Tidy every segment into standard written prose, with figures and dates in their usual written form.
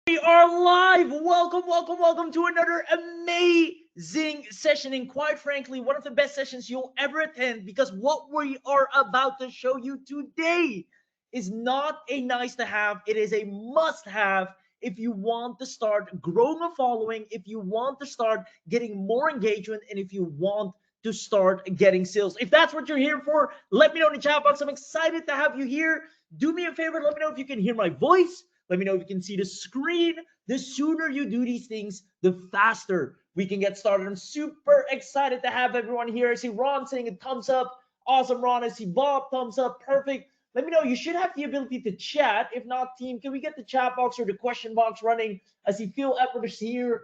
We are live. Welcome to another amazing session. And quite frankly, one of the best sessions you'll ever attend, because what we are about to show you today is not a nice to have, it is a must have if you want to start growing a following, if you want to start getting more engagement, and if you want to start getting sales. If that's what you're here for, let me know in the chat box. I'm excited to have you here. Do me a favor, let me know if you can hear my voice. Let me know if you can see the screen. The sooner you do these things, the faster we can get started. I'm super excited to have everyone here. I see Ron saying a thumbs up. Awesome, Ron. I see Bob, thumbs up. Perfect. Let me know. You should have the ability to chat. If not, team, can we get the chat box or the question box running? I see Phil Edwards here.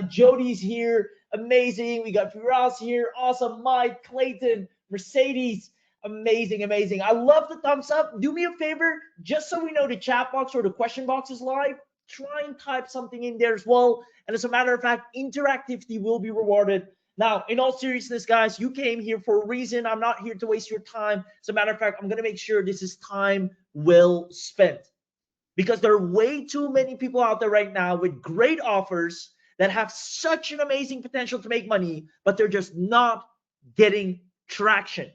Jody's here. Amazing. We got Firas here. Awesome. Mike, Clayton, Mercedes. Amazing. I love the thumbs up. Do me a favor, just so we know the chat box or the question box is live, try and type something in there as well. And as a matter of fact, interactivity will be rewarded. Now, in all seriousness, guys, you came here for a reason. I'm not here to waste your time. As a matter of fact, I'm going to make sure this is time well spent, because there are way too many people out there right now with great offers that have such an amazing potential to make money, but they're just not getting traction.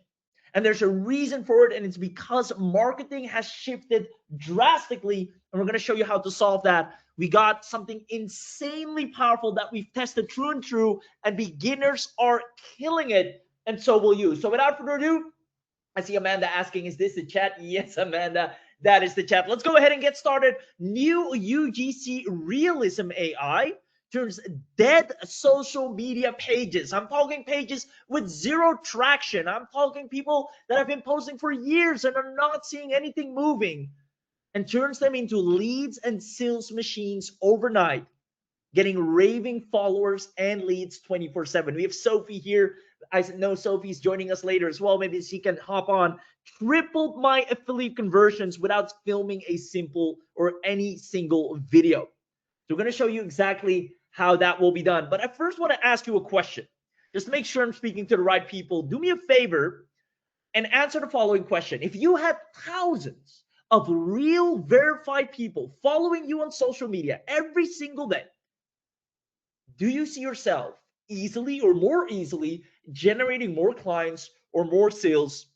And there's a reason for it, and it's because marketing has shifted drastically, and we're going to show you how to solve that. We got something insanely powerful that we've tested true and true, and beginners are killing it, and so will you. So without further ado, I see Amanda asking, is this the chat? Yes, Amanda, that is the chat. Let's go ahead and get started. New UGC Realism AI turns dead social media pages. I'm talking pages with zero traction. I'm talking people that have been posting for years and are not seeing anything moving, and turns them into leads and sales machines overnight, getting raving followers and leads 24/7. We have Sophie here. I know Sophie's joining us later as well. Maybe she can hop on. Tripled my affiliate conversions without filming a simple or any single video. So we're going to show you exactly how that will be done. But I first want to ask you a question. Just to make sure I'm speaking to the right people, do me a favor and answer the following question. If you had thousands of real verified people following you on social media every single day, do you see yourself easily or more easily generating more clients or more sales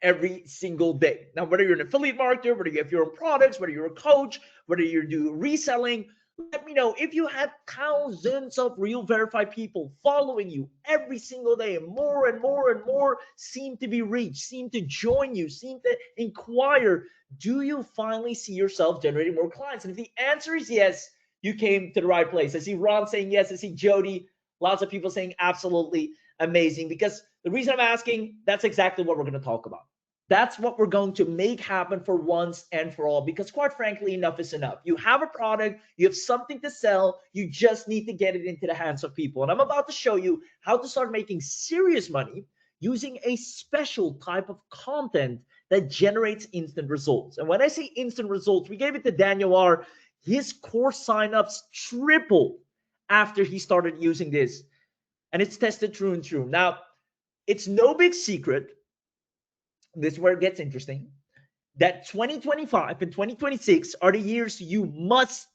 every single day? Now, whether you're an affiliate marketer, whether you have your own products, whether you're a coach, whether you do reselling, let me know. If you had thousands of real verified people following you every single day, and more seem to be reached, seem to join you, seem to inquire, do you finally see yourself generating more clients? And if the answer is yes, you came to the right place. I see Ron saying yes. I see Jody. Lots of people saying absolutely amazing. Because the reason I'm asking, that's exactly what we're going to talk about. That's what we're going to make happen for once and for all, because quite frankly, enough is enough. You have a product, you have something to sell, you just need to get it into the hands of people. And I'm about to show you how to start making serious money using a special type of content that generates instant results. And when I say instant results, we gave it to Daniel R. His course signups tripled after he started using this. And it's tested true and true. Now, it's no big secret, this is where it gets interesting, that 2025 and 2026 are the years you must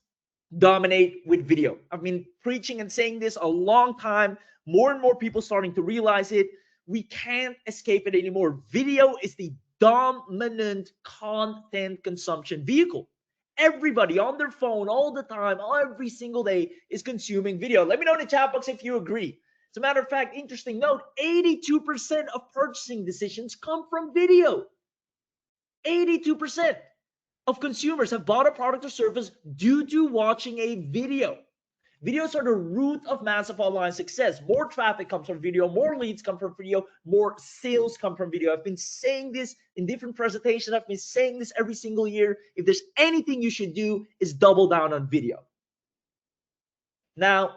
dominate with video. I've been preaching and saying this a long time. More and more people starting to realize it. We can't escape it anymore. Video is the dominant content consumption vehicle. Everybody on their phone all the time, every single day, is consuming video. Let me know in the chat box if you agree. As a matter of fact, interesting note, 82% of purchasing decisions come from video. 82% of consumers have bought a product or service due to watching a video. Videos are the root of massive online success. More traffic comes from video, more leads come from video, more sales come from video. I've been saying this in different presentations. I've been saying this every single year. If there's anything you should do, is double down on video. Now,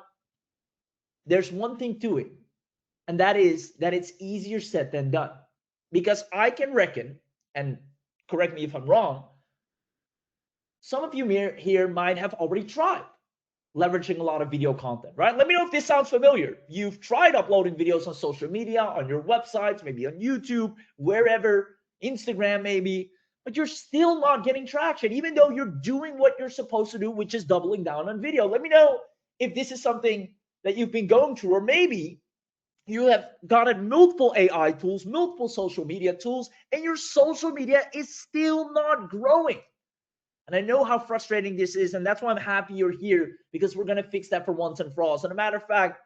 there's one thing to it, and that is that it's easier said than done. Because I can reckon, and correct me if I'm wrong, some of you here might have already tried leveraging a lot of video content, right? Let me know if this sounds familiar. You've tried uploading videos on social media, on your websites, maybe on YouTube, wherever, Instagram maybe, but you're still not getting traction, even though you're doing what you're supposed to do, which is doubling down on video. Let me know if this is something that you've been going through, or maybe you have gotten multiple AI tools, multiple social media tools, and your social media is still not growing. And I know how frustrating this is, and that's why I'm happy you're here, because we're going to fix that for once and for all. So, as a matter of fact,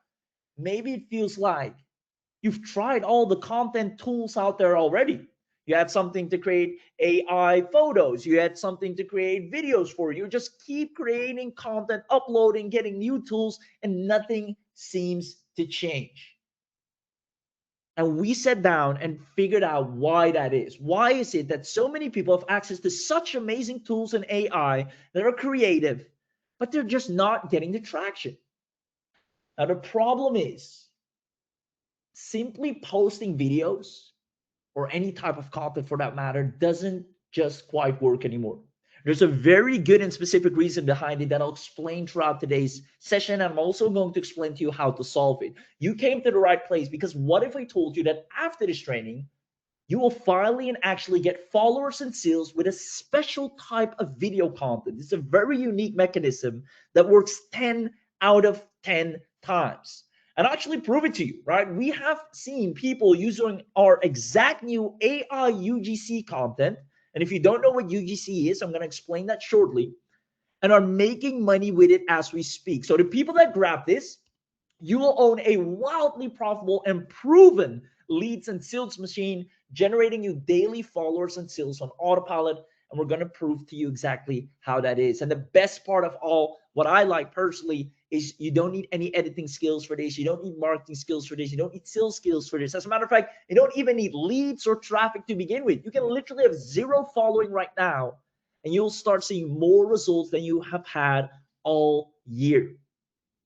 maybe it feels like you've tried all the content tools out there already. You had something to create AI photos, you had something to create videos for. You just keep creating content, uploading, getting new tools, and nothing seems to change. And we sat down and figured out why that is. Why is it that so many people have access to such amazing tools in AI that are creative, but they're just not getting the traction? Now, the problem is simply posting videos or any type of content for that matter doesn't just quite work anymore. There's a very good and specific reason behind it that I'll explain throughout today's session. I'm also going to explain to you how to solve it. You came to the right place, because what if I told you that after this training, you will finally and actually get followers and sales with a special type of video content? It's a very unique mechanism that works 10 out of 10 times. And I'll actually prove it to you, right? We have seen people using our exact new AI UGC content. And if you don't know what UGC is, I'm going to explain that shortly, and are making money with it as we speak. So the people that grab this, you will own a wildly profitable and proven leads and sales machine, generating you daily followers and sales on autopilot. And we're going to prove to you exactly how that is. And the best part of all, what I like personally, is you don't need any editing skills for this. You don't need marketing skills for this. You don't need sales skills for this. As a matter of fact, you don't even need leads or traffic to begin with. You can literally have zero following right now, and you'll start seeing more results than you have had all year.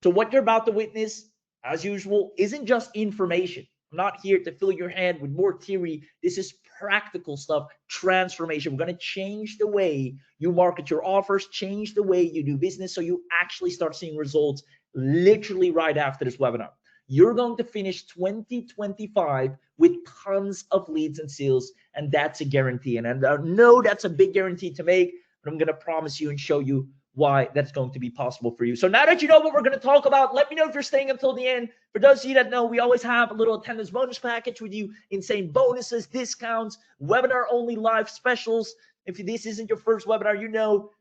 So what you're about to witness, as usual, isn't just information. I'm not here to fill your head with more theory. This is practical stuff, transformation. We're going to change the way you market your offers, change the way you do business, so you actually start seeing results literally right after this webinar. You're going to finish 2025 with tons of leads and sales, and that's a guarantee. And I know that's a big guarantee to make, but I'm going to promise you and show you why that's going to be possible for you. So now that you know what we're going to talk about, let me know if you're staying until the end. For those of you that know, we always have a little attendance bonus package with you, insane bonuses, discounts, webinar only live specials. If this isn't your first webinar, you know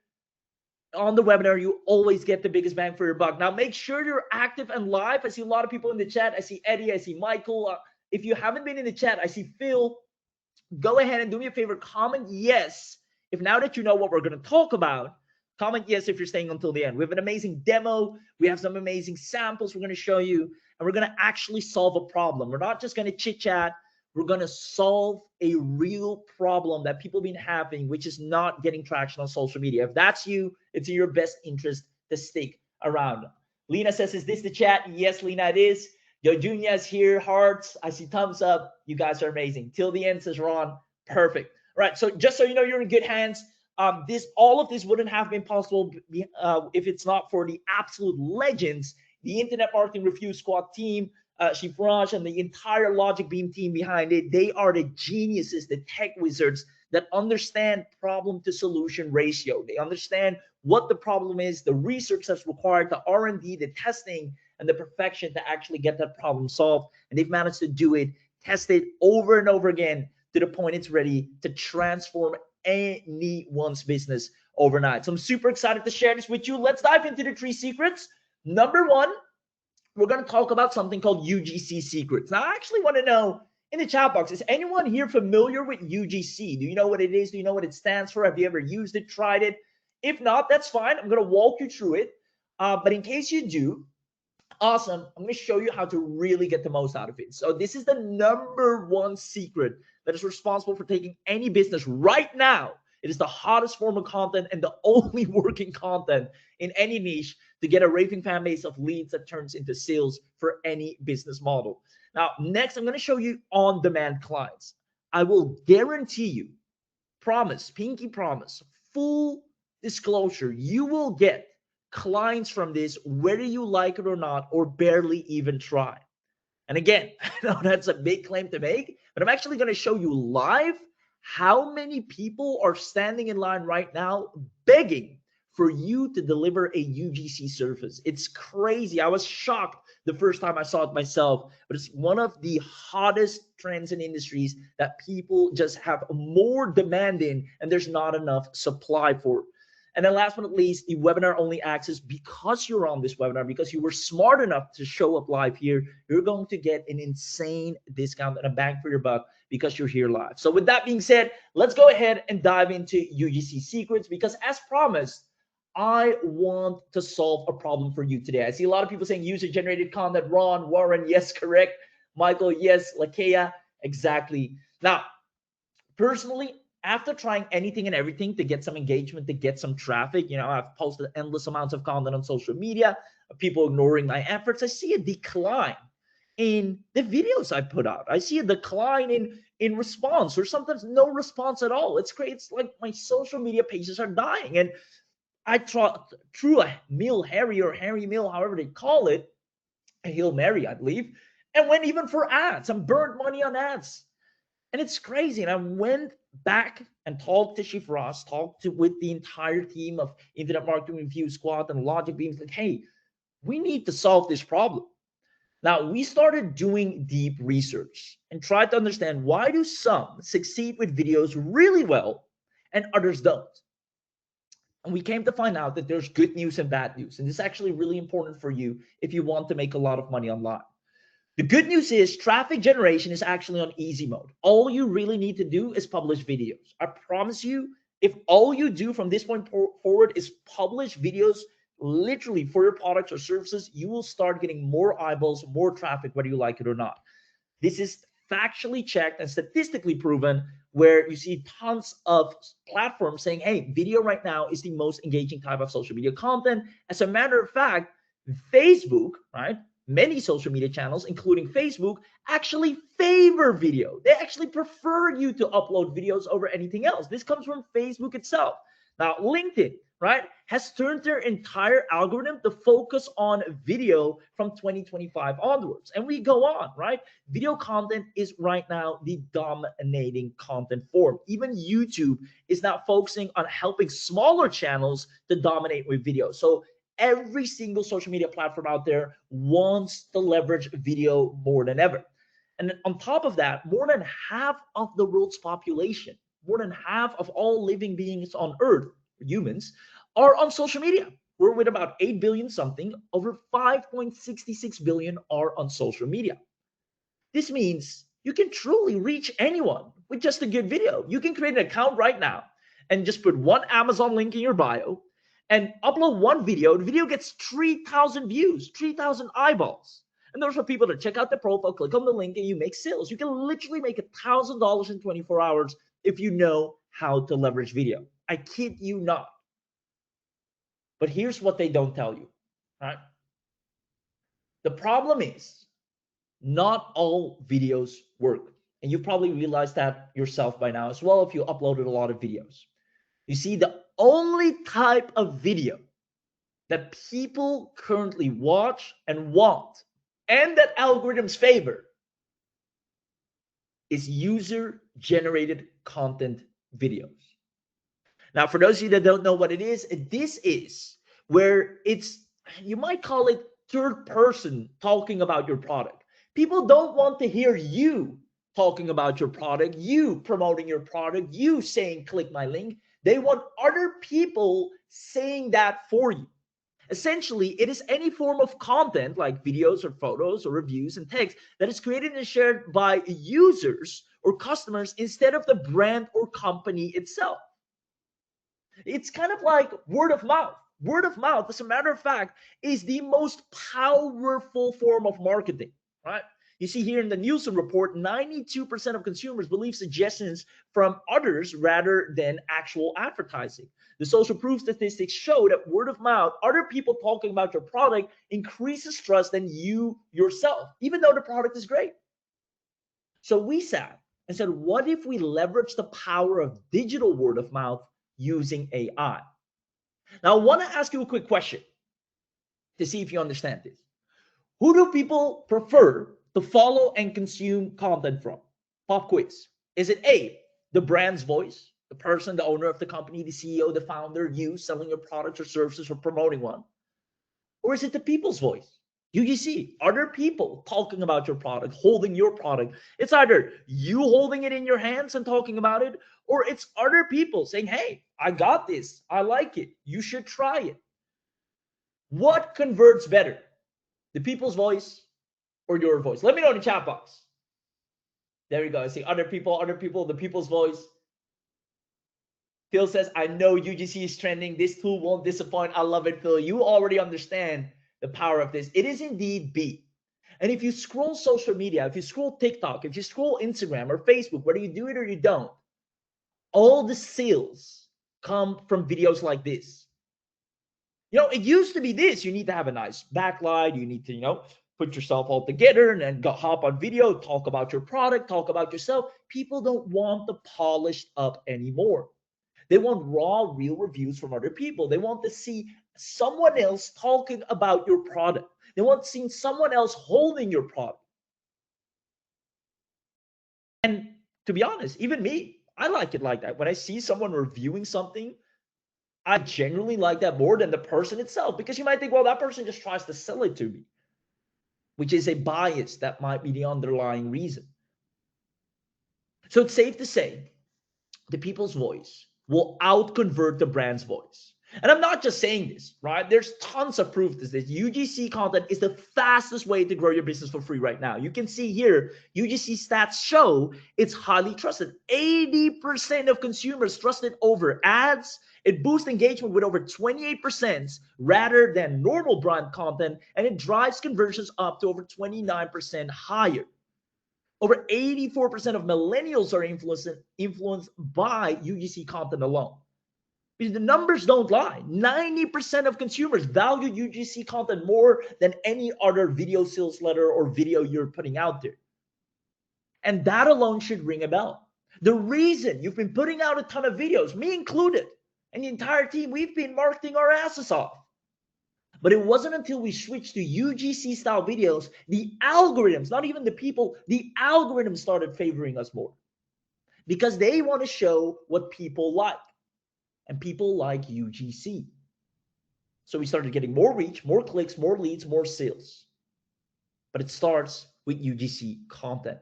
on the webinar you always get the biggest bang for your buck. Now make sure you're active and live. I see a lot of people in the chat. I see Eddie, I see Michael. If you haven't been in the chat, I see Phil. Go ahead and do me a favor, comment yes if now that you know what we're going to talk about. Comment yes if you're staying until the end. We have an amazing demo. We have some amazing samples we're going to show you, and we're going to actually solve a problem. We're not just going to chit chat. We're going to solve a real problem that people have been having, which is not getting traction on social media. If that's you, it's in your best interest to stick around. Lena says, is this the chat? Yes, Lena, it is. Yo, Junior's here. Hearts. I see thumbs up. You guys are amazing. Till the end, says Ron. Perfect. All right. So just so you know, you're in good hands. All of this wouldn't have been possible if it's not for the absolute legends, the Internet Marketing Review Squad team, Shifraj, and the entire Logic Beam team behind it. They are the geniuses, the tech wizards that understand problem to solution ratio. They understand what the problem is, the research that's required, the R&D, the testing, and the perfection to actually get that problem solved. And they've managed to do it, test it over and over again to the point it's ready to transform anyone's business overnight. So I'm super excited to share this with you. Let's dive into the 3 secrets. Number 1, we're going to talk about something called UGC secrets. Now, I actually want to know in the chat box, is anyone here familiar with UGC? Do you know what it is? Do you know what it stands for? Have you ever used it, tried it? If not, that's fine. I'm going to walk you through it. But in case you do, awesome, I'm going to show you how to really get the most out of it. So this is the number 1 secret that is responsible for taking any business right now. It is the hottest form of content and the only working content in any niche to get a raving fan base of leads that turns into sales for any business model. Now, next, I'm going to show you on-demand clients. I will guarantee you, promise, pinky promise, full disclosure, you will get clients from this, whether you like it or not, or barely even try. And again, I know that's a big claim to make, but I'm actually going to show you live How many people are standing in line right now begging for you to deliver a UGC service? It's crazy. I was shocked the first time I saw it myself, but it's one of the hottest trends in industries that people just have more demand in, and there's not enough supply for. And then last but not least, the webinar only access. Because you're on this webinar, because you were smart enough to show up live here, you're going to get an insane discount and a bang for your buck because you're here live. So with that being said, let's go ahead and dive into UGC secrets, because as promised, I want to solve a problem for you today. I see a lot of people saying user generated content. Ron, Warren, yes, correct. Michael, yes. Lakea, exactly. Now, personally, after trying anything and everything to get some engagement, to get some traffic, I've posted endless amounts of content on social media, people ignoring my efforts. I see a decline in the videos I put out. I see a decline in response, or sometimes no response at all. It's great. It's like my social media pages are dying. And I threw a Hail Harry, or Harry Mill, however they call it, a Hail Mary, I believe, and went even for ads and burned money on ads. And it's crazy. And I went back and talked to Chief Ross, with the entire team of Internet Marketing Review Squad and Logic Beams, like, hey, we need to solve this problem. Now, we started doing deep research and tried to understand, why do some succeed with videos really well and others don't? And we came to find out that there's good news and bad news. And this is actually really important for you if you want to make a lot of money online. The good news is traffic generation is actually on easy mode. All you really need to do is publish videos. I promise you, if all you do from this point forward is publish videos literally for your products or services, you will start getting more eyeballs, more traffic, whether you like it or not. This is factually checked and statistically proven, where you see tons of platforms saying, hey, video right now is the most engaging type of social media content. As a matter of fact, Facebook, right? Many social media channels, including Facebook, actually favor video. They actually prefer you to upload videos over anything else. This comes from Facebook itself. Now, LinkedIn, right, has turned their entire algorithm to focus on video from 2025 onwards. And we go on, right? Video content is right now the dominating content form. Even YouTube is now focusing on helping smaller channels to dominate with video. So every single social media platform out there wants to leverage video more than ever. And on top of that, more than half of the world's population, more than half of all living beings on Earth, humans, are on social media. We're with about 8 billion something, over 5.66 billion are on social media. This means you can truly reach anyone with just a good video. You can create an account right now and just put one Amazon link in your bio and upload one video. The video gets 3,000 views, 3,000 eyeballs. And those are people that check out the profile, click on the link, and you make sales. You can literally make $1,000 in 24 hours if you know how to leverage video. I kid you not. But here's what they don't tell you, right? The problem is not all videos work. And you probably realized that yourself by now as well if you uploaded a lot of videos. You see, the only type of video that people currently watch and want, and that algorithms favor, is user-generated content videos. Now, for those of you that don't know what it is, this is where you might call it third person talking about your product. People don't want to hear you talking about your product, you promoting your product, you saying, click my link. They want other people saying that for you. Essentially, it is any form of content like videos or photos or reviews and text that is created and shared by users or customers instead of the brand or company itself. It's kind of like word of mouth. Word of mouth, as a matter of fact, is the most powerful form of marketing, right? You see here in the Nielsen report, 92% of consumers believe suggestions from others rather than actual advertising. The social proof statistics show that word of mouth, other people talking about your product, increases trust than you yourself, even though the product is great. So we sat and said, what if we leverage the power of digital word of mouth using AI? Now, I want to ask you a quick question to see if you understand this. Who do people prefer to follow and consume content from? Pop quiz. Is it A, The brand's voice, the person, the owner of the company, the CEO, the founder, you selling your products or services or promoting one? Or is it the people's voice? UGC, other people talking about your product, holding your product. It's either you holding it in your hands and talking about it, or it's other people saying, hey, I got this. I like it. You should try it. What converts better? The people's voice or your voice? Let me know in the chat box. There you go. I see other people, the people's voice. Phil says, I know UGC is trending. This tool won't disappoint. I love it, Phil. You already understand the power of this. It is indeed B. And if you scroll social media, if you scroll TikTok, if you scroll Instagram or Facebook, whether you do it or you don't, all the sales come from videos like this. You know, it used to be this. You need to have a nice backlight. You need to, put yourself all together and then hop on video, talk about your product, talk about yourself. People don't want the polished up anymore. They want raw, real reviews from other people. They want to see someone else talking about your product. They want to see someone else holding your product. And to be honest, even me, I like it like that. When I see someone reviewing something, I genuinely like that more than the person itself, because you might think, well, that person just tries to sell it to me, which is a bias that might be the underlying reason. So it's safe to say the people's voice will outconvert the brand's voice. And I'm not just saying this, right? There's tons of proof that this UGC content is the fastest way to grow your business for free right now. You can see here, UGC stats show it's highly trusted. 80% of consumers trust it over ads. It boosts engagement with over 28% rather than normal brand content, and it drives conversions up to over 29% higher. Over 84% of millennials are influenced by UGC content alone. Because the numbers don't lie. 90% of consumers value UGC content more than any other video sales letter or video you're putting out there. And that alone should ring a bell. The reason you've been putting out a ton of videos, me included, and the entire team, we've been marketing our asses off. But it wasn't until we switched to UGC style videos, the algorithms, not even the people, the algorithms started favoring us more. Because they want to show what people like. And people like UGC. So we started getting more reach, more clicks, more leads, more sales. But it starts with UGC content.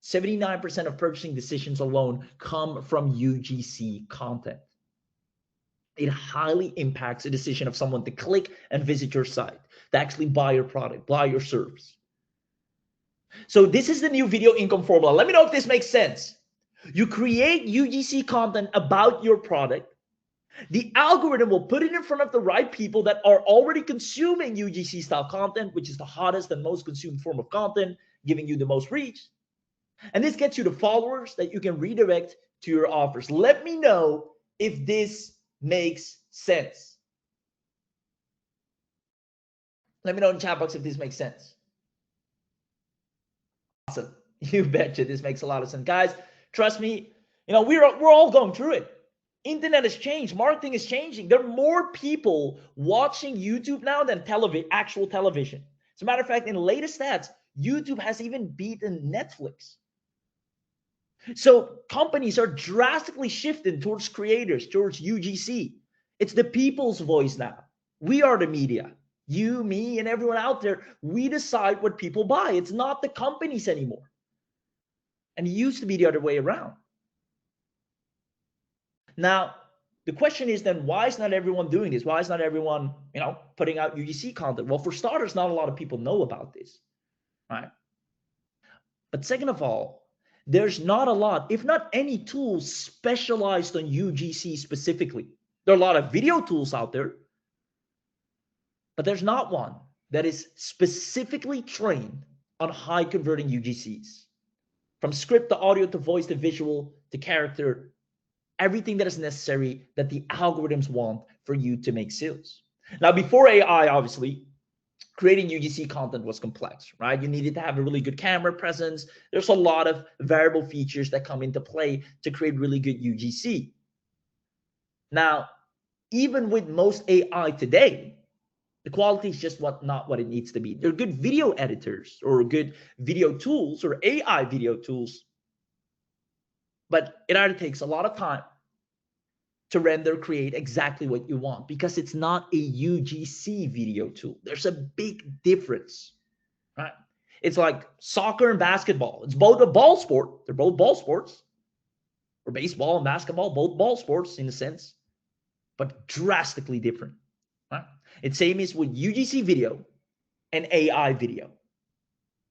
79% of purchasing decisions alone come from UGC content. It highly impacts the decision of someone to click and visit your site, to actually buy your product, buy your service. So this is the new video income formula. Let me know if this makes sense. You create UGC content about your product. The algorithm will put it in front of the right people that are already consuming UGC style content, which is the hottest and most consumed form of content, giving you the most reach. And this gets you the followers that you can redirect to your offers. Let me know if this makes sense. Let me know in the chat box if this makes sense. Awesome. You betcha this makes a lot of sense. Guys, trust me, we're all going through it. Internet has changed. Marketing is changing. There are more people watching YouTube now than actual television. As a matter of fact, in the latest stats, YouTube has even beaten Netflix. So companies are drastically shifting towards creators, towards UGC. It's the people's voice now. We are the media. You, me, and everyone out there, we decide what people buy. It's not the companies anymore. And it used to be the other way around. Now, the question is then, why is not everyone doing this? Why is not everyone, putting out UGC content? Well, for starters, not a lot of people know about this, right? But second of all, there's not a lot, if not any tools specialized on UGC specifically. There are a lot of video tools out there, but there's not one that is specifically trained on high converting UGCs. From script to audio to voice to visual to character, everything that is necessary that the algorithms want for you to make sales. Now, before AI, obviously, creating UGC content was complex, right? You needed to have a really good camera presence. There's a lot of variable features that come into play to create really good UGC. Now, even with most AI today, the quality is just not what it needs to be. There are good video editors or good video tools or AI video tools. but it either takes a lot of time to render, create exactly what you want, because it's not a UGC video tool. There's a big difference, right? It's like soccer and basketball. It's both a ball sport. They're both ball sports. Or baseball and basketball, both ball sports in a sense, but drastically different, right? It's same as with UGC video and AI video.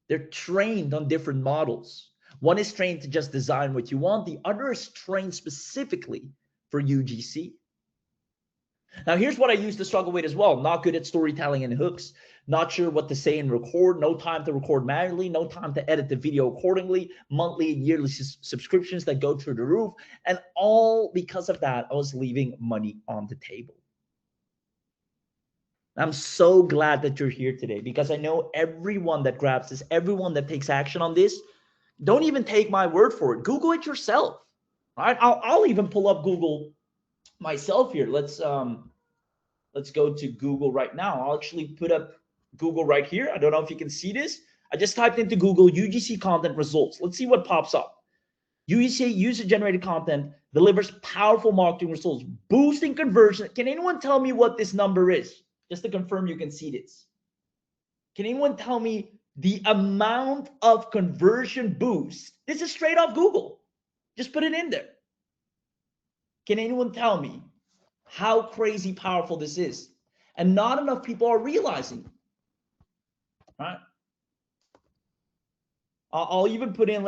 They're trained on different models. One is trained to just design what you want. The other is trained specifically for UGC. Now, here's what I used to struggle with as well. Not good at storytelling and hooks. Not sure what to say and record. No time to record manually. No time to edit the video accordingly. Monthly and yearly subscriptions that go through the roof. And all because of that, I was leaving money on the table. I'm so glad that you're here today, because I know everyone that grabs this, everyone that takes action on this, don't even take my word for it. Google it yourself. All right. I'll even pull up Google myself here. Let's go to Google right now. I'll actually put up Google right here. I don't know if you can see this. I just typed into Google UGC content results. Let's see what pops up. UGC user-generated content delivers powerful marketing results, boosting conversion. Can anyone tell me what this number is? Just to confirm you can see this. Can anyone tell me the amount of conversion boost? This is straight off Google. Just put it in there. Can anyone tell me how crazy powerful this is? And not enough people are realizing, right? I'll even put in,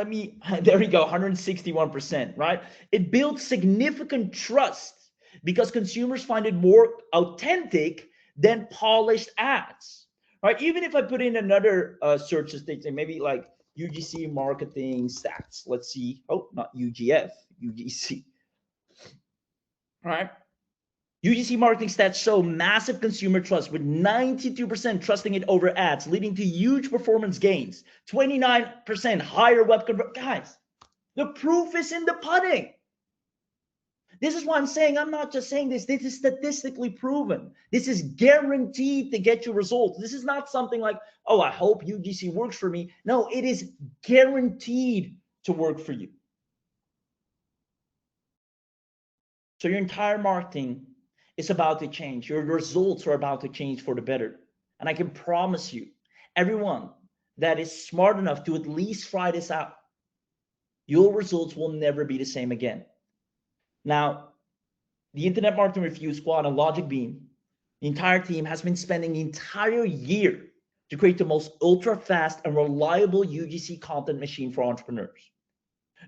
there we go, 161%, right? It builds significant trust because consumers find it more authentic than polished ads, right? Even if I put in another search thing, maybe like UGC marketing stats. Let's see. Oh, not UGF, UGC, right? UGC marketing stats show massive consumer trust, with 92% trusting it over ads, leading to huge performance gains, 29% higher web conversion. Guys, the proof is in the pudding. This is why I'm saying, I'm not just saying this. This is statistically proven. This is guaranteed to get you results. This is not something like, oh, I hope UGC works for me. No, it is guaranteed to work for you. So your entire marketing is about to change. Your results are about to change for the better. And I can promise you, everyone that is smart enough to at least try this out, your results will never be the same again. Now, the Internet Marketing Review Squad and Logic Beam, the entire team has been spending the entire year to create the most ultra fast and reliable UGC content machine for entrepreneurs.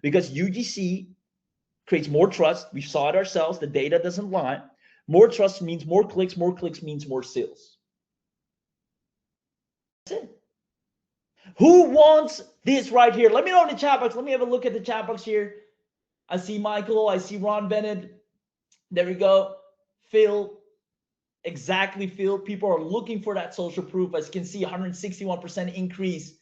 Because UGC creates more trust. We saw it ourselves. The data doesn't lie. More trust means more clicks. More clicks means more sales. That's it. Who wants this right here? Let me know in the chat box. Let me have a look at the chat box here. I see Michael. I see Ron Bennett. There we go. Phil. Exactly, Phil. People are looking for that social proof. As you can see, 161% increase.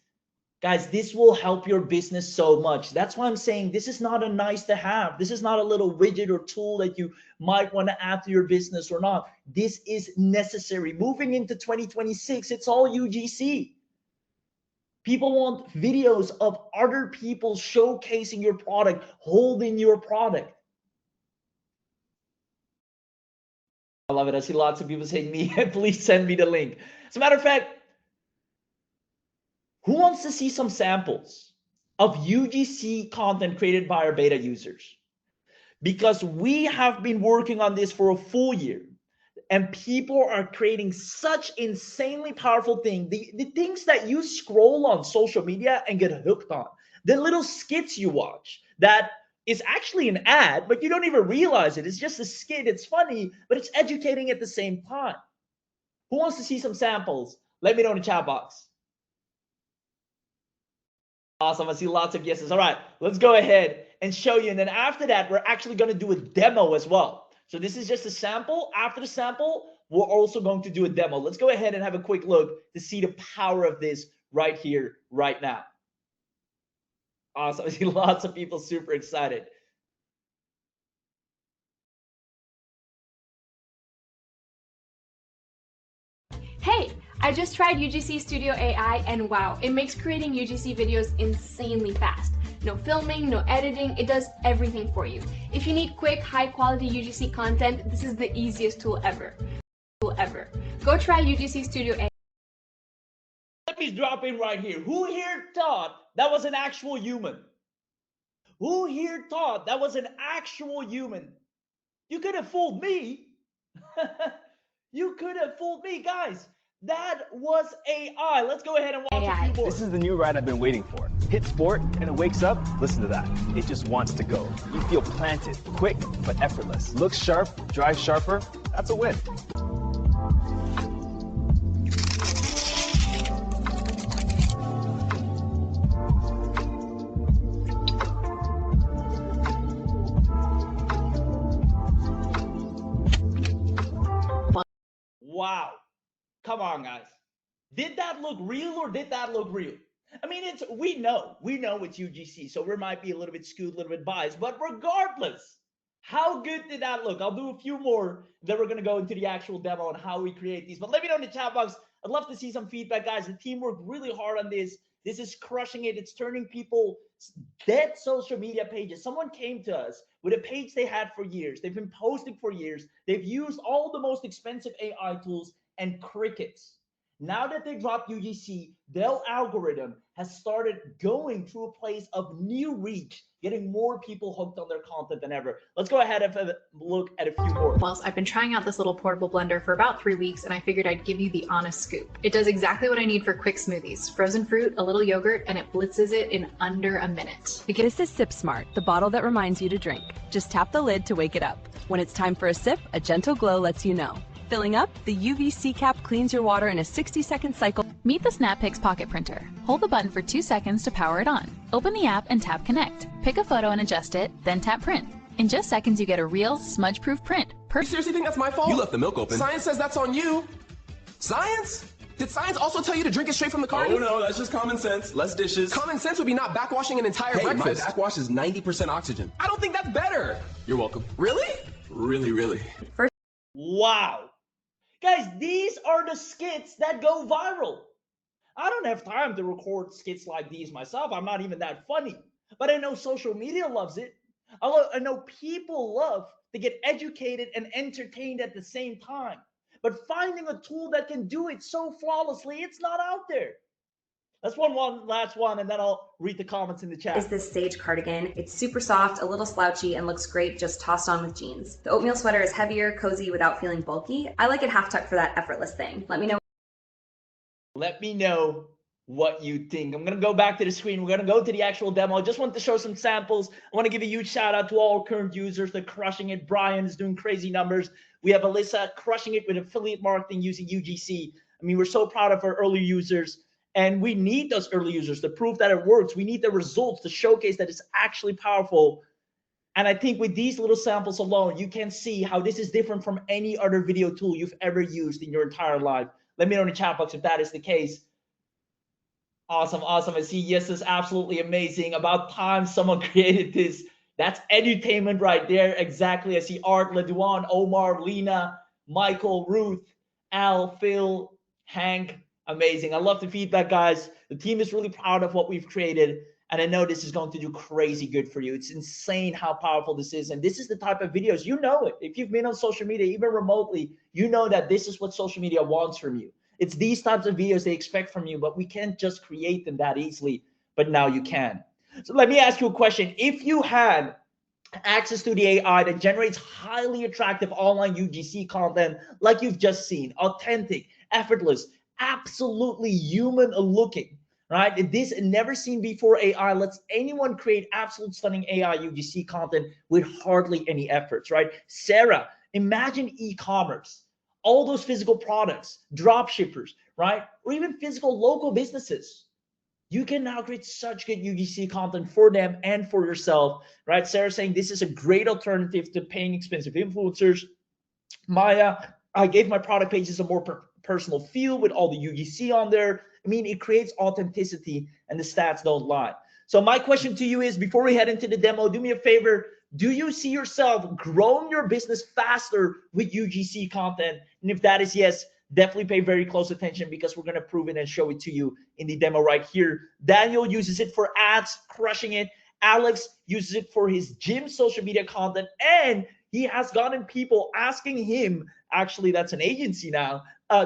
Guys, this will help your business so much. That's why I'm saying this is not a nice to have. This is not a little widget or tool that you might want to add to your business or not. This is necessary. Moving into 2026, it's all UGC. People want videos of other people showcasing your product, holding your product. I love it. I see lots of people saying, me, please send me the link. As a matter of fact, who wants to see some samples of UGC content created by our beta users? Because we have been working on this for a full year, and people are creating such insanely powerful things. The things that you scroll on social media and get hooked on, the little skits you watch that is actually an ad, but you don't even realize it. It's just a skit. It's funny, but it's educating at the same time. Who wants to see some samples? Let me know in the chat box. Awesome. I see lots of yeses. All right, let's go ahead and show you. And then after that, we're actually going to do a demo as well. So this is just a sample. After the sample, we're also going to do a demo. Let's go ahead and have a quick look to see the power of this right here, right now. Awesome. I see lots of people super excited. Hey, I just tried UGC Studio AI and wow, it makes creating UGC videos insanely fast. No filming, no editing, it does everything for you. If you need quick, high quality UGC content, this is the easiest tool ever. Go try UGC Studio AI. Let me drop in right here. Who here thought that was an actual human? Who here thought that was an actual human? You could have fooled me. You could have fooled me, guys. That was AI. Let's go ahead and watch a few more. This is the new ride I've been waiting for. Hit sport and it wakes up. Listen to that. It just wants to go. You feel planted, quick, but effortless. Looks sharp, drives sharper. That's a win. Wow. Come on, guys. Did that look real or did that look real? I mean, we know it's UGC, so we might be a little bit skewed, a little bit biased, but regardless, how good did that look? I'll do a few more, then we're going to go into the actual demo on how we create these. But let me know in the chat box. I'd love to see some feedback, guys. The team worked really hard on this. This is crushing it. It's turning people dead social media pages. Someone came to us with a page they had for years. They've been posting for years. They've used all the most expensive AI tools and crickets. Now that they dropped UGC, their algorithm has started going to a place of new reach, getting more people hooked on their content than ever. Let's go ahead and look at a few more. Well, I've been trying out this little portable blender for about 3 weeks, and I figured I'd give you the honest scoop. It does exactly what I need for quick smoothies: frozen fruit, a little yogurt, and it blitzes it in under a minute. This is Sip Smart, the bottle that reminds you to drink. Just tap the lid to wake it up. When it's time for a sip, a gentle glow lets you know. Filling up, the UVC cap cleans your water in a 60-second cycle. Meet the SnapPix Pocket Printer. Hold the button for 2 seconds to power it on. Open the app and tap Connect. Pick a photo and adjust it, then tap Print. In just seconds, you get a real, smudge-proof print. You seriously think that's my fault? You left the milk open. Science says that's on you. Science? Did science also tell you to drink it straight from the carton? Oh no, that's just common sense. Less dishes. Common sense would be not backwashing an entire breakfast. My backwash is 90% oxygen. I don't think that's better. You're welcome. Really? Really. Wow. Guys, these are the skits that go viral. I don't have time to record skits like these myself. I'm not even that funny. But I know social media loves it. I know people love to get educated and entertained at the same time. But finding a tool that can do it so flawlessly, it's not out there. Let's one last one, and then I'll read the comments in the chat. Is this Sage cardigan. It's super soft, a little slouchy, and looks great just tossed on with jeans. The oatmeal sweater is heavier, cozy, without feeling bulky. I like it half tucked for that effortless thing. Let me know. Let me know what you think. I'm going to go back to the screen. We're going to go to the actual demo. I just want to show some samples. I want to give a huge shout out to all our current users. They're crushing it. Brian is doing crazy numbers. We have Alyssa crushing it with affiliate marketing using UGC. I mean, we're so proud of our early users. And we need those early users to prove that it works. We need the results to showcase that it's actually powerful. And I think with these little samples alone, you can see how this is different from any other video tool you've ever used in your entire life. Let me know in the chat box if that is the case. Awesome. I see yes is absolutely amazing. About time someone created this. That's edutainment right there. Exactly. I see Art, LeDuan, Omar, Lena, Michael, Ruth, Al, Phil, Hank. Amazing. I love the feedback, guys. The team is really proud of what we've created, and I know this is going to do crazy good for you. It's insane how powerful this is, and this is the type of videos, you know it. If you've been on social media, even remotely, you know that this is what social media wants from you. It's these types of videos they expect from you, but we can't just create them that easily, but now you can. So let me ask you a question. If you had access to the AI that generates highly attractive online UGC content like you've just seen, authentic, effortless, absolutely human looking, right? This never seen before AI lets anyone create absolute stunning AI UGC content with hardly any efforts, right? Sarah, imagine e-commerce, all those physical products, drop shippers, right? Or even physical local businesses. You can now create such good UGC content for them and for yourself, right? Sarah saying this is a great alternative to paying expensive influencers. Maya, I gave my product pages a more personal feel with all the UGC on there. I mean, it creates authenticity and the stats don't lie. So my question to you is, before we head into the demo, do me a favor. Do you see yourself growing your business faster with UGC content? And if that is yes, definitely pay very close attention because we're going to prove it and show it to you in the demo right here. Daniel uses it for ads, crushing it. Alex uses it for his gym social media content, and he has gotten people asking him, actually that's an agency now,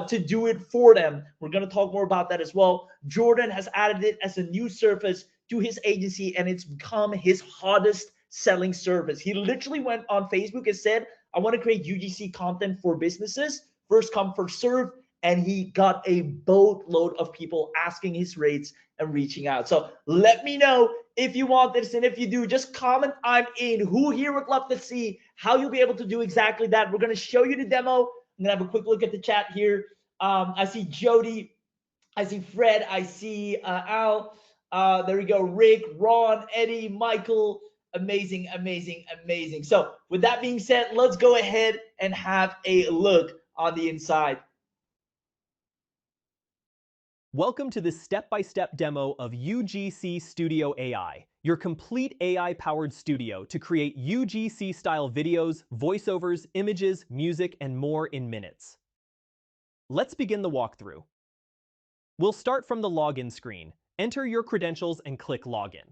to do it for them. We're going to talk more about that as well. Jordan has added it as a new service to his agency, and it's become his hottest selling service. He literally went on Facebook and said, I want to create UGC content for businesses, first come, first serve. And he got a boatload of people asking his rates and reaching out. So let me know if you want this. And if you do, just comment I'm in. Who here would love to see how you'll be able to do exactly that? We're going to show you the demo. I'm going to have a quick look at the chat here. I see Jody. I see Fred. I see Al. There we go. Rick, Ron, Eddie, Michael. Amazing, amazing, amazing. So with that being said, let's go ahead and have a look on the inside. Welcome to this step-by-step demo of UGCStudioAI, your complete AI-powered studio to create UGC-style videos, voiceovers, images, music, and more in minutes. Let's begin the walkthrough. We'll start from the login screen. Enter your credentials and click Login.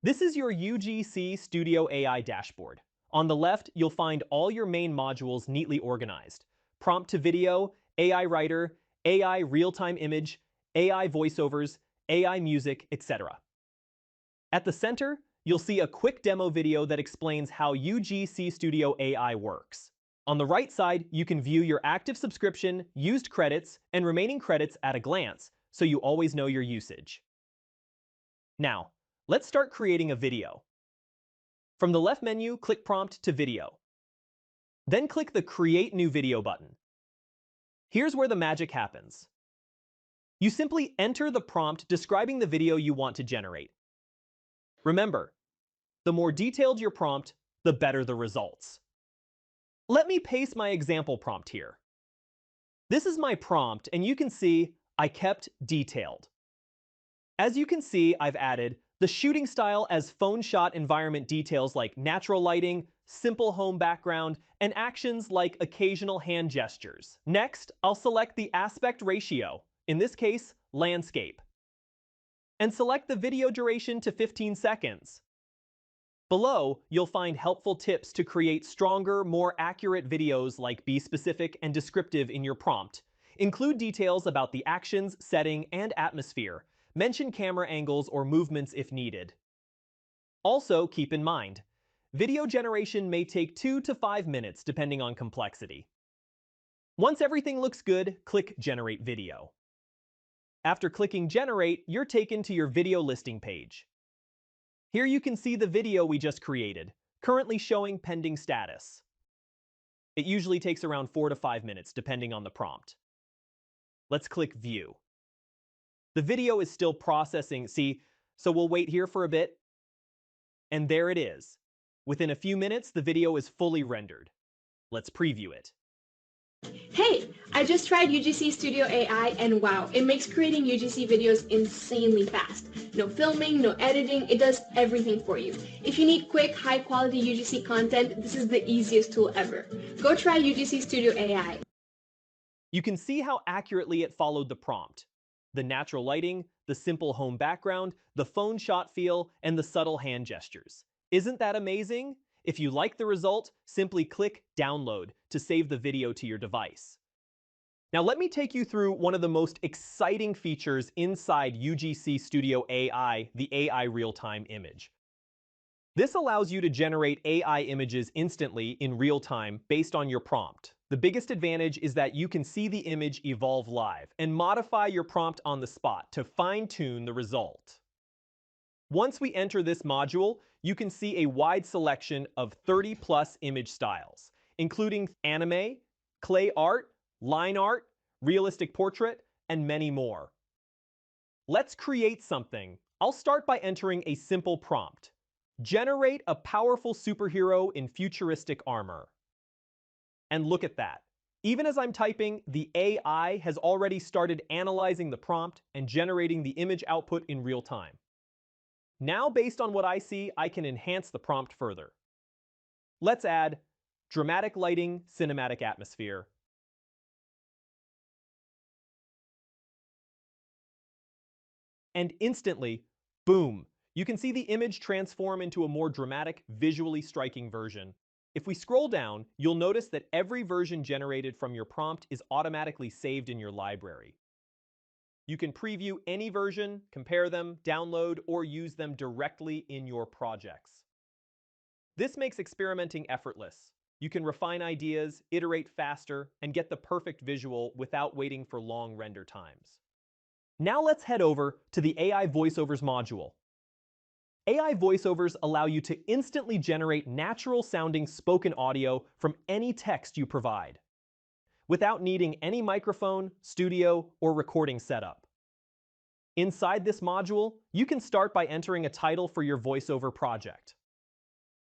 This is your UGCStudioAI dashboard. On the left, you'll find all your main modules neatly organized. Prompt to video, AI writer, AI real-time image, AI voiceovers, AI music, etc. At the center, you'll see a quick demo video that explains how UGCStudioAI works. On the right side, you can view your active subscription, used credits, and remaining credits at a glance, so you always know your usage. Now, let's start creating a video. From the left menu, click Prompt to Video. Then click the Create New Video button. Here's where the magic happens. You simply enter the prompt describing the video you want to generate. Remember, the more detailed your prompt, the better the results. Let me paste my example prompt here. This is my prompt, and you can see I kept detailed. As you can see, I've added the shooting style as phone shot environment details like natural lighting, simple home background, and actions like occasional hand gestures. Next, I'll select the aspect ratio, in this case, landscape, and select the video duration to 15 seconds. Below, you'll find helpful tips to create stronger, more accurate videos like be specific and descriptive in your prompt. Include details about the actions, setting, and atmosphere. Mention camera angles or movements if needed. Also, keep in mind, video generation may take 2 to 5 minutes depending on complexity. Once everything looks good, click Generate Video. After clicking Generate, you're taken to your video listing page. Here you can see the video we just created, currently showing pending status. It usually takes around 4 to 5 minutes depending on the prompt. Let's click View. The video is still processing, see, so we'll wait here for a bit. And there it is. Within a few minutes, the video is fully rendered. Let's preview it. Hey, I just tried UGCStudioAI and wow, it makes creating UGC videos insanely fast. No filming, no editing, it does everything for you. If you need quick, high-quality UGC content, this is the easiest tool ever. Go try UGCStudioAI. You can see how accurately it followed the prompt. The natural lighting, the simple home background, the phone shot feel, and the subtle hand gestures. Isn't that amazing? If you like the result, simply click Download to save the video to your device. Now let me take you through one of the most exciting features inside UGCStudioAI, the AI real-time image. This allows you to generate AI images instantly in real time based on your prompt. The biggest advantage is that you can see the image evolve live and modify your prompt on the spot to fine-tune the result. Once we enter this module, you can see a wide selection of 30+ image styles, including anime, clay art, line art, realistic portrait, and many more. Let's create something. I'll start by entering a simple prompt. Generate a powerful superhero in futuristic armor. And look at that. Even as I'm typing, the AI has already started analyzing the prompt and generating the image output in real time. Now, based on what I see, I can enhance the prompt further. Let's add dramatic lighting, cinematic atmosphere. And instantly, boom, you can see the image transform into a more dramatic, visually striking version. If we scroll down, you'll notice that every version generated from your prompt is automatically saved in your library. You can preview any version, compare them, download, or use them directly in your projects. This makes experimenting effortless. You can refine ideas, iterate faster, and get the perfect visual without waiting for long render times. Now let's head over to the AI voiceovers module. AI voiceovers allow you to instantly generate natural-sounding spoken audio from any text you provide, without needing any microphone, studio, or recording setup. Inside this module, you can start by entering a title for your voiceover project.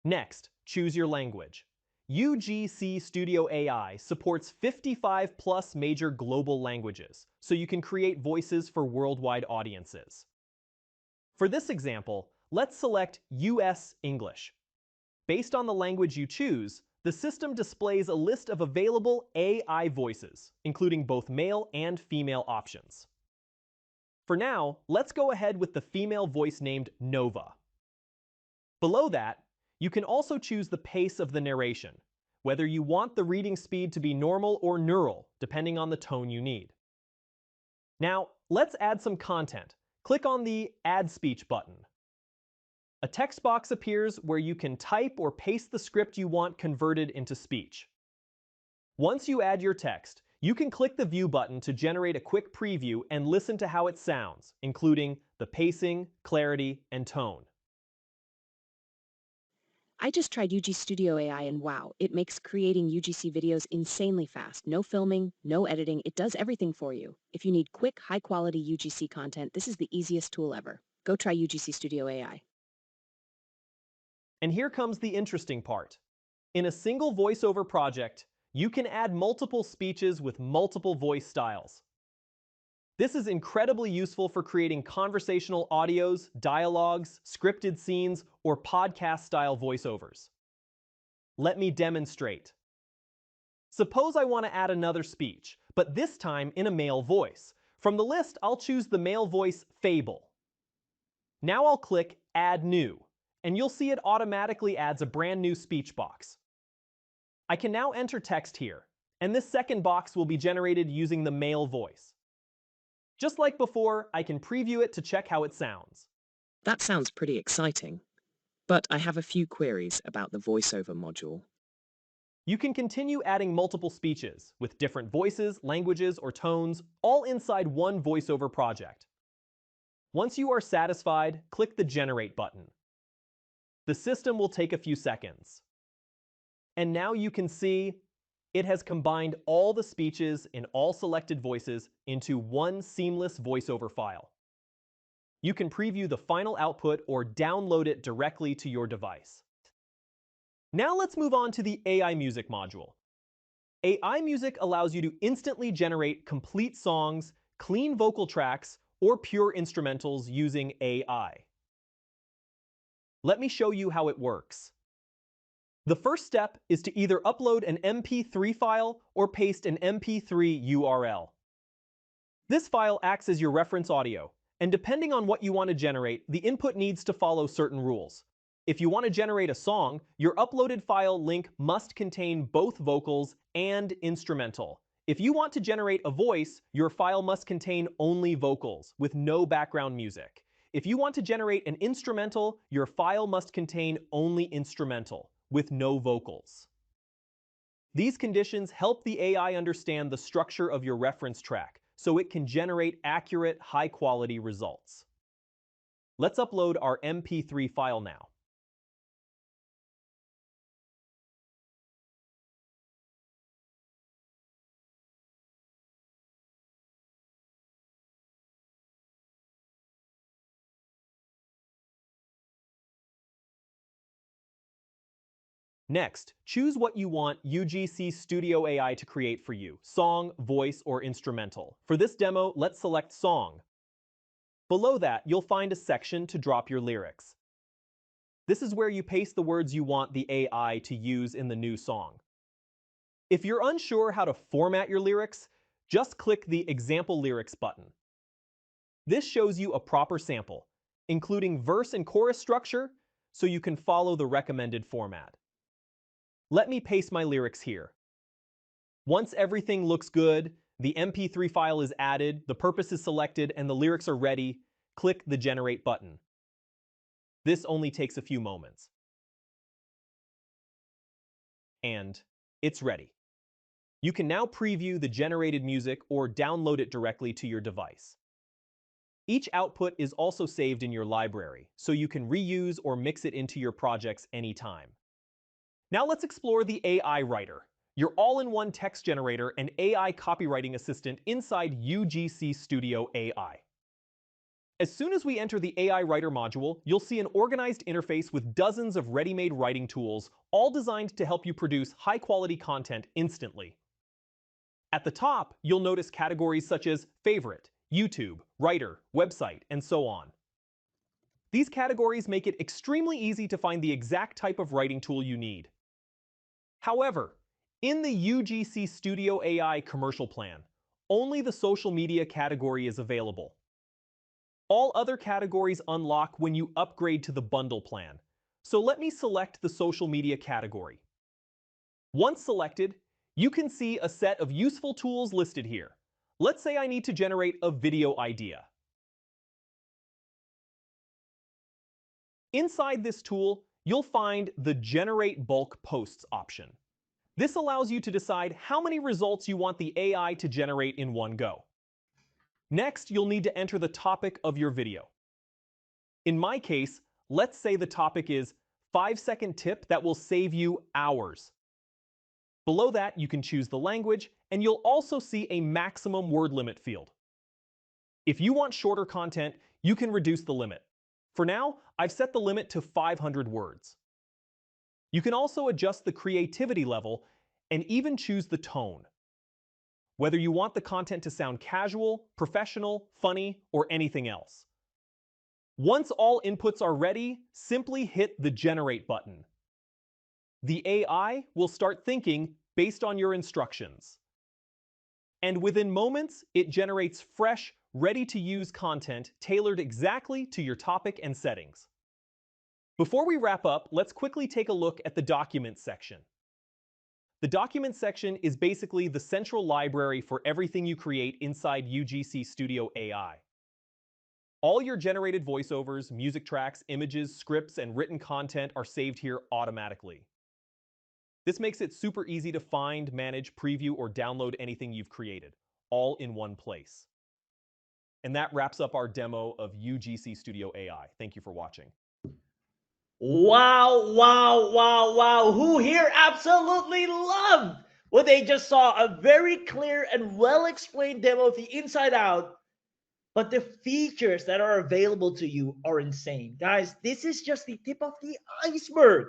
Next, choose your language. UGCStudioAI supports 55+ major global languages, so you can create voices for worldwide audiences. For this example, let's select US English. Based on the language you choose, the system displays a list of available AI voices, including both male and female options. For now, let's go ahead with the female voice named Nova. Below that, you can also choose the pace of the narration, whether you want the reading speed to be normal or neural, depending on the tone you need. Now, let's add some content. Click on the Add Speech button. A text box appears where you can type or paste the script you want converted into speech. Once you add your text, you can click the View button to generate a quick preview and listen to how it sounds, including the pacing, clarity, and tone. I just tried UGCStudioAI and wow, it makes creating UGC videos insanely fast. No filming, no editing, it does everything for you. If you need quick, high-quality UGC content, this is the easiest tool ever. Go try UGCStudioAI. And here comes the interesting part. In a single voiceover project, you can add multiple speeches with multiple voice styles. This is incredibly useful for creating conversational audios, dialogues, scripted scenes, or podcast-style voiceovers. Let me demonstrate. Suppose I want to add another speech, but this time in a male voice. From the list, I'll choose the male voice Fable. Now I'll click Add New, and you'll see it automatically adds a brand new speech box. I can now enter text here, and this second box will be generated using the male voice. Just like before, I can preview it to check how it sounds. That sounds pretty exciting, but I have a few queries about the voiceover module. You can continue adding multiple speeches with different voices, languages, or tones, all inside one voiceover project. Once you are satisfied, click the Generate button. The system will take a few seconds. And now you can see it has combined all the speeches in all selected voices into one seamless voiceover file. You can preview the final output or download it directly to your device. Now let's move on to the AI Music module. AI Music allows you to instantly generate complete songs, clean vocal tracks, or pure instrumentals using AI. Let me show you how it works. The first step is to either upload an MP3 file or paste an MP3 URL. This file acts as your reference audio, and depending on what you want to generate, the input needs to follow certain rules. If you want to generate a song, your uploaded file link must contain both vocals and instrumental. If you want to generate a voice, your file must contain only vocals, with no background music. If you want to generate an instrumental, your file must contain only instrumental, with no vocals. These conditions help the AI understand the structure of your reference track, so it can generate accurate, high-quality results. Let's upload our MP3 file now. Next, choose what you want UGCStudioAI to create for you, song, voice, or instrumental. For this demo, let's select Song. Below that, you'll find a section to drop your lyrics. This is where you paste the words you want the AI to use in the new song. If you're unsure how to format your lyrics, just click the Example Lyrics button. This shows you a proper sample, including verse and chorus structure, so you can follow the recommended format. Let me paste my lyrics here. Once everything looks good, the MP3 file is added, the purpose is selected, and the lyrics are ready, click the Generate button. This only takes a few moments. And it's ready. You can now preview the generated music or download it directly to your device. Each output is also saved in your library, so you can reuse or mix it into your projects anytime. Now let's explore the AI Writer, your all-in-one text generator and AI copywriting assistant inside UGCStudioAI. As soon as we enter the AI Writer module, you'll see an organized interface with dozens of ready-made writing tools, all designed to help you produce high-quality content instantly. At the top, you'll notice categories such as Favorite, YouTube, Writer, Website, and so on. These categories make it extremely easy to find the exact type of writing tool you need. However, in the UGCStudioAI commercial plan, only the social media category is available. All other categories unlock when you upgrade to the bundle plan, so let me select the social media category. Once selected, you can see a set of useful tools listed here. Let's say I need to generate a video idea. Inside this tool, you'll find the Generate Bulk Posts option. This allows you to decide how many results you want the AI to generate in one go. Next, you'll need to enter the topic of your video. In my case, let's say the topic is 5-second tip that will save you hours. Below that, you can choose the language, and you'll also see a maximum word limit field. If you want shorter content, you can reduce the limit. For now, I've set the limit to 500 words. You can also adjust the creativity level and even choose the tone. Whether you want the content to sound casual, professional, funny, or anything else. Once all inputs are ready, simply hit the Generate button. The AI will start thinking based on your instructions. And within moments, it generates fresh, ready-to-use content tailored exactly to your topic and settings. Before we wrap up, let's quickly take a look at the Documents section. The Documents section is basically the central library for everything you create inside UGCStudioAI. All your generated voiceovers, music tracks, images, scripts, and written content are saved here automatically. This makes it super easy to find, manage, preview, or download anything you've created, all in one place. And that wraps up our demo of UGCStudioAI. Thank you for watching. Wow, wow, wow, wow. Who here absolutely loved what they just saw? A very clear and well-explained demo of the inside out. But the features that are available to you are insane. Guys, this is just the tip of the iceberg.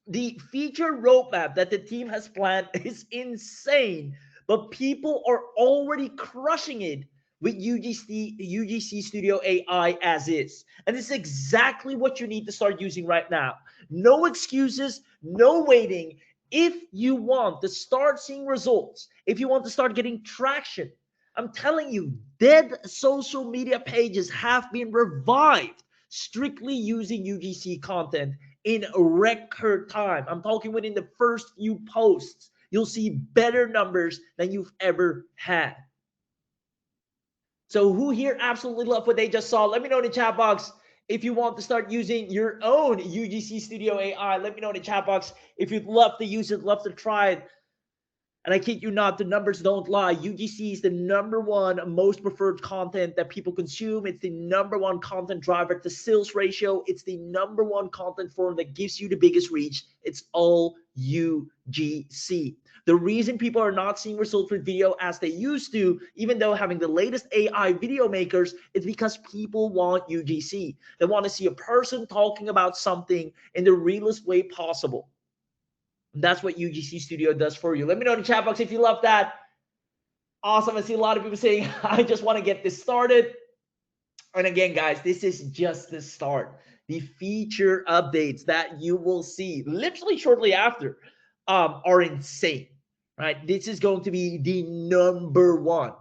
The feature roadmap that the team has planned is insane, but people are already crushing it with UGCStudioAI as is. And this is exactly what you need to start using right now. No excuses, no waiting. If you want to start seeing results, if you want to start getting traction, I'm telling you, dead social media pages have been revived strictly using UGC content in record time. I'm talking within the first few posts, you'll see better numbers than you've ever had. So who here absolutely loved what they just saw? Let me know in the chat box if you want to start using your own UGCStudioAI. Let me know in the chat box if you'd love to use it, love to try it. And I kid you not, the numbers don't lie. UGC is the #1 most preferred content that people consume. It's the #1 content driver to sales ratio. It's the #1 content form that gives you the biggest reach. It's all UGC. The reason people are not seeing results with video as they used to, even though having the latest AI video makers, is because people want UGC. They want to see a person talking about something in the realest way possible. That's what UGC Studio does for you. Let me know in the chat box if you love that. Awesome. I see a lot of people saying, I just want to get this started. And again, guys, this is just the start. The feature updates that you will see literally shortly after are insane. right? This is going to be the number one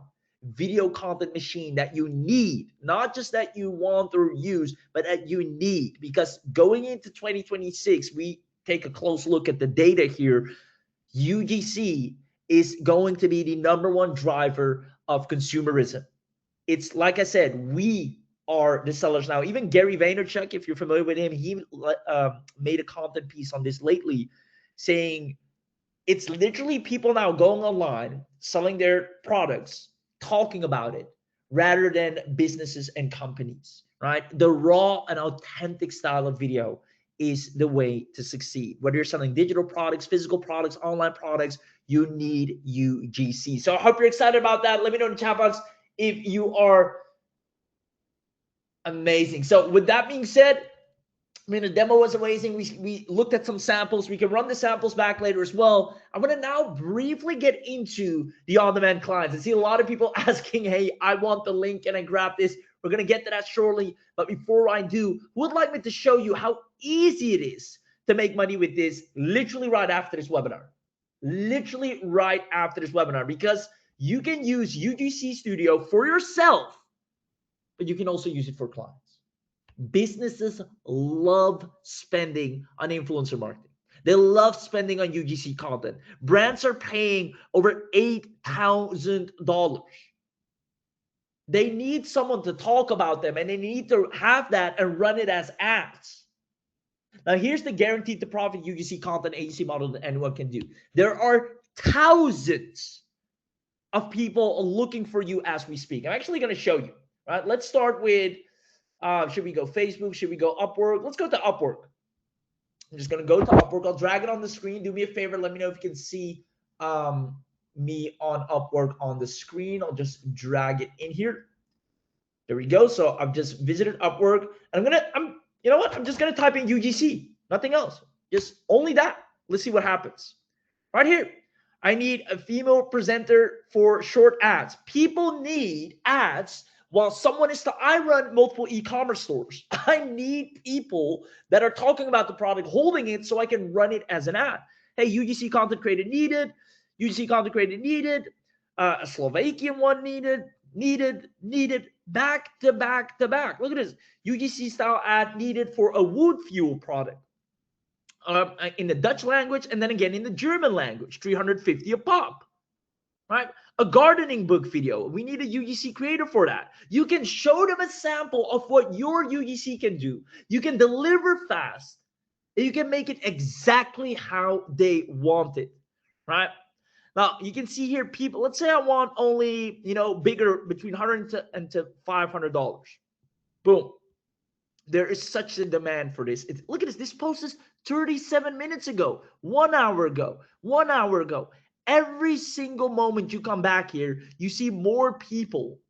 video content machine that you need, not just that you want or use, but that you need. Because going into 2026, we take a close look at the data here. UGC is going to be the number one driver of consumerism. It's like I said, we are the sellers now. Even Gary Vaynerchuk, if you're familiar with him, he made a content piece on this lately saying it's literally people now going online, selling their products, talking about it, rather than businesses and companies, right? The raw and authentic style of video is the way to succeed. Whether you're selling digital products, physical products, online products, you need UGC. So I hope you're excited about that. Let me know in the chat box if you are. Amazing. So with that being said, I mean, the demo was amazing. We looked at some samples. We can run the samples back later as well. I'm going to now briefly get into the on-demand clients. I see a lot of people asking, hey, I want the link and I grab this. We're going to get to that shortly. But before I do, who would like me to show you how easy it is to make money with this literally right after this webinar? Literally right after this webinar, because you can use UGC Studio for yourself, but you can also use it for clients. Businesses love spending on influencer marketing. They love spending on UGC content. Brands are paying over $8,000. They need someone to talk about them, and they need to have that and run it as ads. Now, here's the guaranteed to profit UGC content agency model that anyone can do. There are thousands of people looking for you as we speak. I'm actually going to show you. Right? Let's start with, should we go Facebook? Should we go Upwork? Let's go to Upwork. I'm just going to go to Upwork. I'll drag it on the screen. Do me a favor. Let me know if you can see me on Upwork on the screen. I'll just drag it in here. There we go. So I've just visited Upwork. And you know what? I'm just going to type in UGC. Nothing else. Just only that. Let's see what happens. Right here. I need a female presenter for short ads. People need ads. While someone is I run multiple e-commerce stores. I need people that are talking about the product, holding it so I can run it as an ad. Hey, UGC content creator needed. UGC content creator needed. A Slovakian one needed. Back to back to back. Look at this. UGC style ad needed for a wood fuel product. In the Dutch language, and then again in the German language. 350 a pop. Right? A gardening book video. We need a UGC creator for that. You can show them a sample of what your UGC can do. You can deliver fast. And you can make it exactly how they want it. Right? Now, you can see here people, let's say I want only, bigger between $100 and $500. Boom. There is such a demand for this. Look at this. This post is 37 minutes ago, 1 hour ago, 1 hour ago. Every single moment you come back here, you see more people.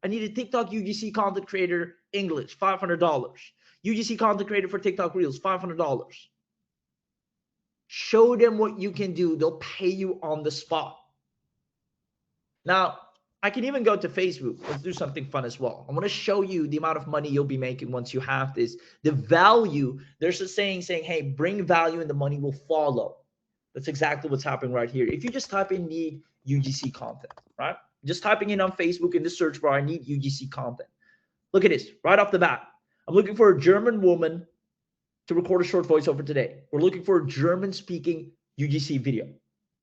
I need a TikTok UGC content creator English, $500. UGC content creator for TikTok Reels, $500. Show them what you can do. They'll pay you on the spot. Now, I can even go to Facebook. Let's do something fun as well. I want to show you the amount of money you'll be making once you have this. The value, there's a saying, hey, bring value and the money will follow. That's exactly what's happening right here. If you just type in need UGC content, right? Just typing in on Facebook in the search bar, I need UGC content. Look at this, right off the bat. I'm looking for a German woman to record a short voiceover today. We're looking for a German-speaking UGC video.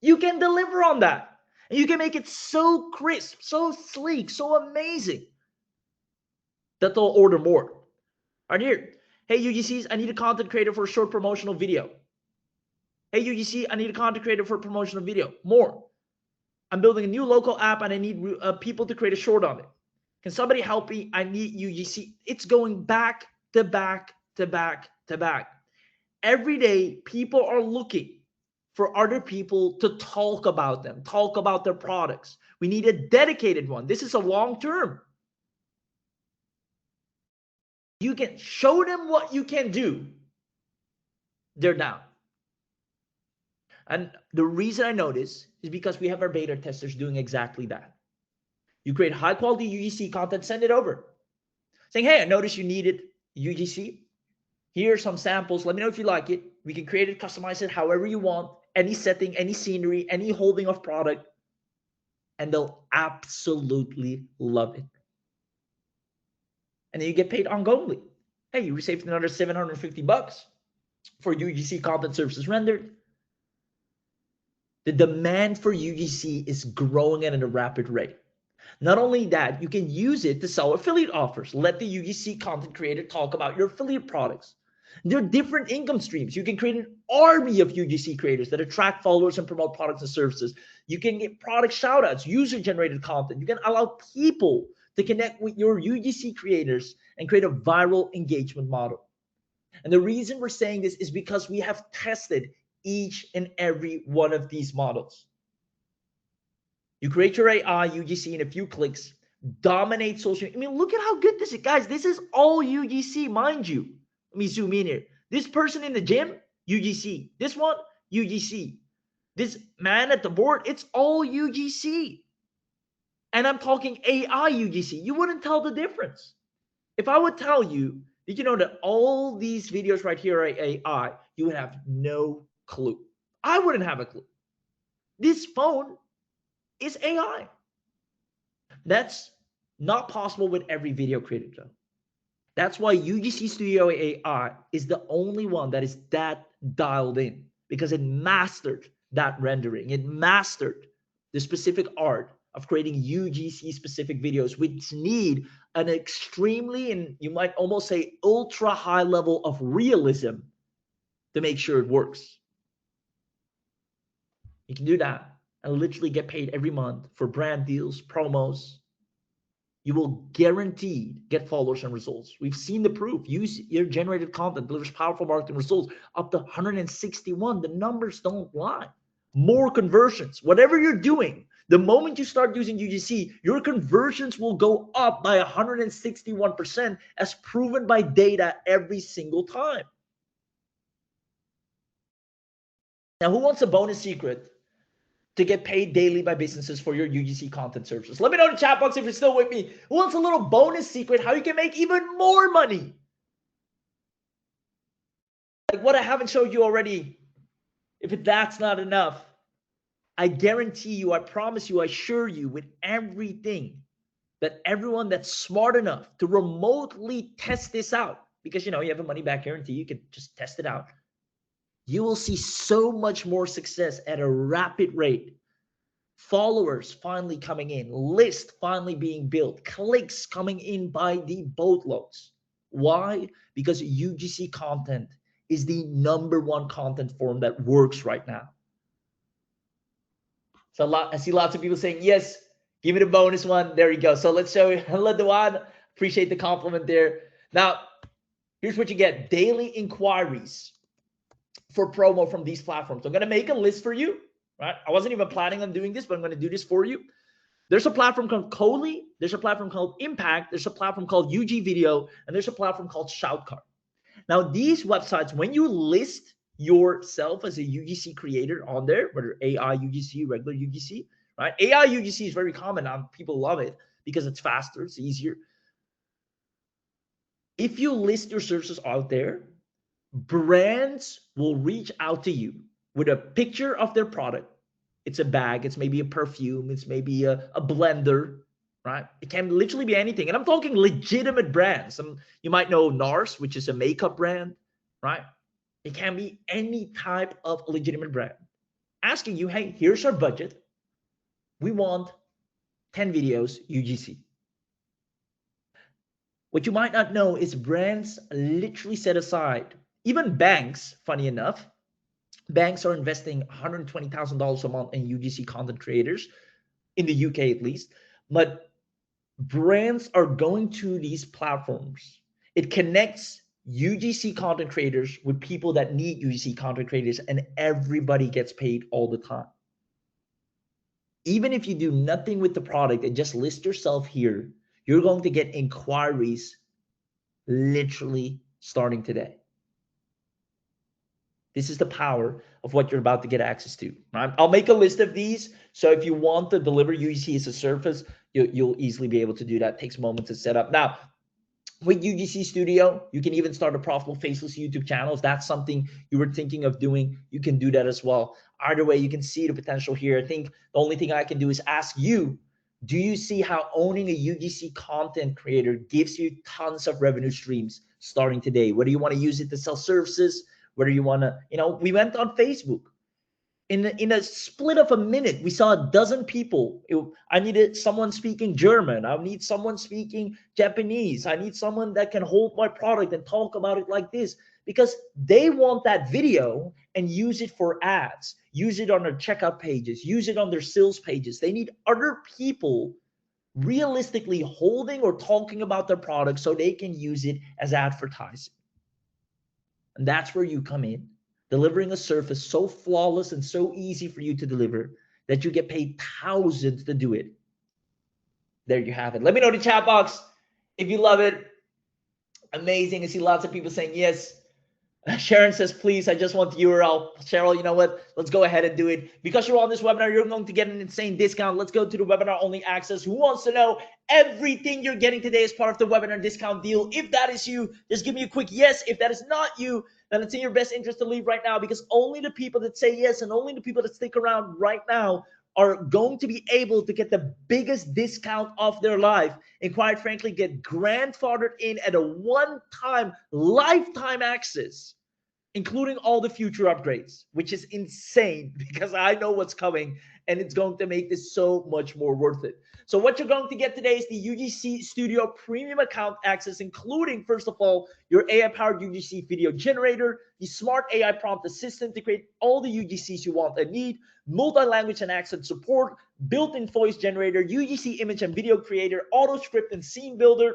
You can deliver on that. And you can make it so crisp, so sleek, so amazing that they'll order more. Right here. Hey, UGCs, I need a content creator for a short promotional video. Hey, UGC, I need a content creator for a promotional video. More. I'm building a new local app and I need people to create a short on it. Can somebody help me? I need UGC. It's going back to back to back to back. Every day, people are looking for other people to talk about them, talk about their products. We need a dedicated one. This is a long term. You can show them what you can do. They're down. And the reason I know this is because we have our beta testers doing exactly that. You create high quality UGC content, send it over. Saying, hey, I noticed you needed UGC. Here are some samples. Let me know if you like it. We can create it, customize it however you want. any setting, any scenery, any holding of product, and they'll absolutely love it. And then you get paid ongoingly. Hey, you received another $750 for UGC content services rendered. The demand for UGC is growing at a rapid rate. Not only that, you can use it to sell affiliate offers. Let the UGC content creator talk about your affiliate products. There are different income streams. You can create an army of UGC creators that attract followers and promote products and services. You can get product shoutouts, user-generated content. You can allow people to connect with your UGC creators and create a viral engagement model. And the reason we're saying this is because we have tested each and every one of these models. You create your AI UGC in a few clicks, dominate social. I mean, look at how good this is. Guys, this is all UGC, mind you. Let me zoom in here. This person in the gym, UGC. This one, UGC. This man at the board, it's all UGC. And I'm talking AI UGC. You wouldn't tell the difference. If I would tell you, did you know that all these videos right here are AI, you would have no clue. I wouldn't have a clue. This phone is AI. That's not possible with every video creator though. That's why UGCStudioAI is the only one that is that dialed in, because it mastered that rendering. It mastered the specific art of creating UGC specific videos, which need an extremely, and you might almost say ultra high level of realism to make sure it works. You can do that and literally get paid every month for brand deals, promos. You will guaranteed get followers and results. We've seen the proof. Use your generated content delivers powerful marketing results up to 161. The numbers don't lie. More conversions. Whatever you're doing, the moment you start using UGC, your conversions will go up by 161% as proven by data every single time. Now, who wants a bonus secret to get paid daily by businesses for your UGC content services? Let me know in the chat box if you're still with me. Who wants a little bonus secret how you can make even more money? Like what I haven't showed you already. If that's not enough, I guarantee you, I promise you, I assure you with everything that everyone that's smart enough to remotely test this out, because you have a money back guarantee, you can just test it out. You will see so much more success at a rapid rate. Followers finally coming in, list finally being built, clicks coming in by the boatloads. Why? Because UGC content is the #1 content form that works right now. So I see lots of people saying, yes, give me the bonus one. There you go. So let's show you. Let the one. Appreciate the compliment there. Now, here's what you get. Daily inquiries for promo from these platforms. I'm going to make a list for you. Right? I wasn't even planning on doing this, but I'm going to do this for you. There's a platform called Coley. There's a platform called Impact. There's a platform called UG Video. And there's a platform called Shoutcard. Now, these websites, when you list yourself as a UGC creator on there, whether AI UGC, regular UGC, right? AI UGC is very common now. People love it because it's faster, it's easier. If you list your services out there, brands will reach out to you with a picture of their product. It's a bag, it's maybe a perfume, it's maybe a blender, right? It can literally be anything. And I'm talking legitimate brands. You might know NARS, which is a makeup brand, right? It can be any type of legitimate brand asking you, hey, here's our budget. We want 10 videos UGC. What you might not know is brands literally set aside, even banks, funny enough, banks are investing $120,000 a month in UGC content creators, in the UK at least. But brands are going to these platforms. It connects UGC content creators with people that need UGC content creators, and everybody gets paid all the time. Even if you do nothing with the product and just list yourself here, you're going to get inquiries literally starting today. This is the power of what you're about to get access to. Right? I'll make a list of these. So if you want to deliver UGC as a service, you'll easily be able to do that. It takes moments to set up. Now, With UGC Studio, you can even start a profitable faceless YouTube channel. If that's something you were thinking of doing, you can do that as well. Either way, you can see the potential here. I think the only thing I can do is ask you, do you see how owning a UGC content creator gives you tons of revenue streams starting today? Whether you want to use it to sell services, whether you want to, we went on Facebook. In a split of a minute, we saw a dozen people. I needed someone speaking German. I need someone speaking Japanese. I need someone that can hold my product and talk about it like this, because they want that video and use it for ads, use it on their checkout pages, use it on their sales pages. They need other people realistically holding or talking about their product so they can use it as advertising. And that's where you come in, delivering a service so flawless and so easy for you to deliver that you get paid thousands to do it. There you have it. Let me know in the chat box if you love it. Amazing. I see lots of people saying yes. Sharon says, please, I just want the URL. Cheryl, you know what? Let's go ahead and do it. Because you're on this webinar, you're going to get an insane discount. Let's go to the webinar only access. Who wants to know everything you're getting today as part of the webinar discount deal? If that is you, just give me a quick yes. If that is not you, then it's in your best interest to leave right now, because only the people that say yes and only the people that stick around right now are going to be able to get the biggest discount of their life, and quite frankly, get grandfathered in at a one-time, lifetime access, including all the future upgrades, which is insane because I know what's coming and it's going to make this so much more worth it. So what you're going to get today is the UGC Studio Premium account access, including, first of all, your AI-powered UGC video generator, the smart AI prompt assistant to create all the UGCs you want and need, multi-language and accent support, built-in voice generator, UGC image and video creator, auto script and scene builder,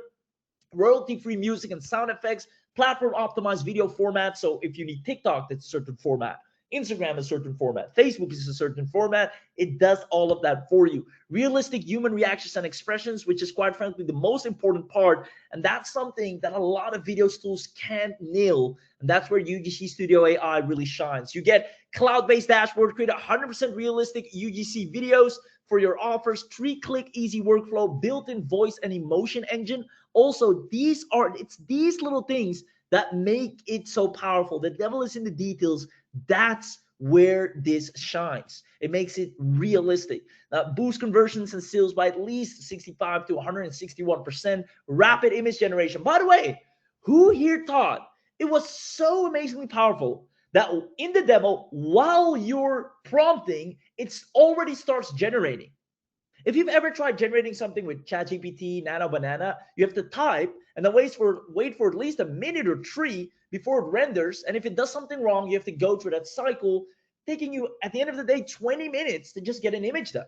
royalty-free music and sound effects, platform optimized video format. So if you need TikTok, that's a certain format. Instagram is a certain format. Facebook is a certain format. It does all of that for you. Realistic human reactions and expressions, which is quite frankly the most important part. And that's something that a lot of video tools can't nail. And that's where UGC Studio AI really shines. You get cloud-based dashboard, create 100% realistic UGC videos for your offers, 3-click easy workflow, built-in voice and emotion engine. Also, it's these little things that make it so powerful. The devil is in the details. That's where this shines. It makes it realistic. Boost conversions and sales by at least 65 to 161%. Rapid image generation. By the way, who here thought it was so amazingly powerful that in the demo, while you're prompting, it already starts generating? If you've ever tried generating something with ChatGPT, Nano Banana, you have to type and then wait for at least a minute or 3 before it renders. And if it does something wrong, you have to go through that cycle, taking you, at the end of the day, 20 minutes to just get an image done.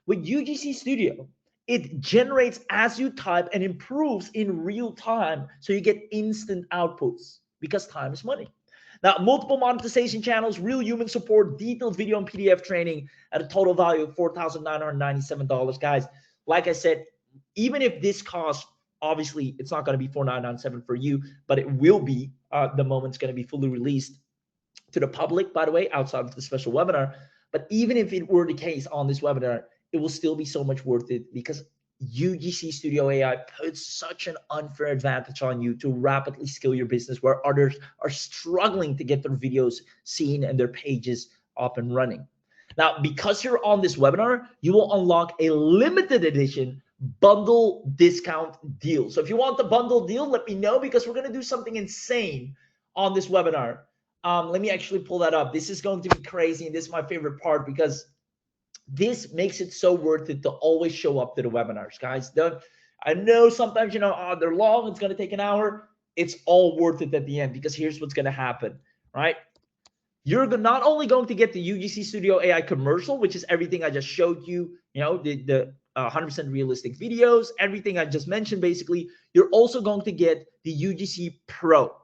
With UGC Studio, it generates as you type and improves in real time, so you get instant outputs because time is money. Now, multiple monetization channels, real human support, detailed video and PDF training at a total value of $4,997, guys. Like I said, even if this costs, obviously, it's not going to be $4,997 for you, but it will be the moment it's going to be fully released to the public, by the way, outside of the special webinar. But even if it were the case on this webinar, it will still be so much worth it, because UGC Studio AI puts such an unfair advantage on you to rapidly scale your business where others are struggling to get their videos seen and their pages up and running. Now, because you're on this webinar, you will unlock a limited edition bundle discount deal. So if you want the bundle deal, let me know, because we're going to do something insane on this webinar. Let me actually pull that up. This is going to be crazy, and this is my favorite part, because this makes it so worth it to always show up to the webinars, guys. I know sometimes, they're long, it's going to take an hour. It's all worth it at the end, because here's what's going to happen, right? You're not only going to get the UGC Studio AI commercial, which is everything I just showed you, the 100% realistic videos, everything I just mentioned, basically. You're also going to get the UGC Pro.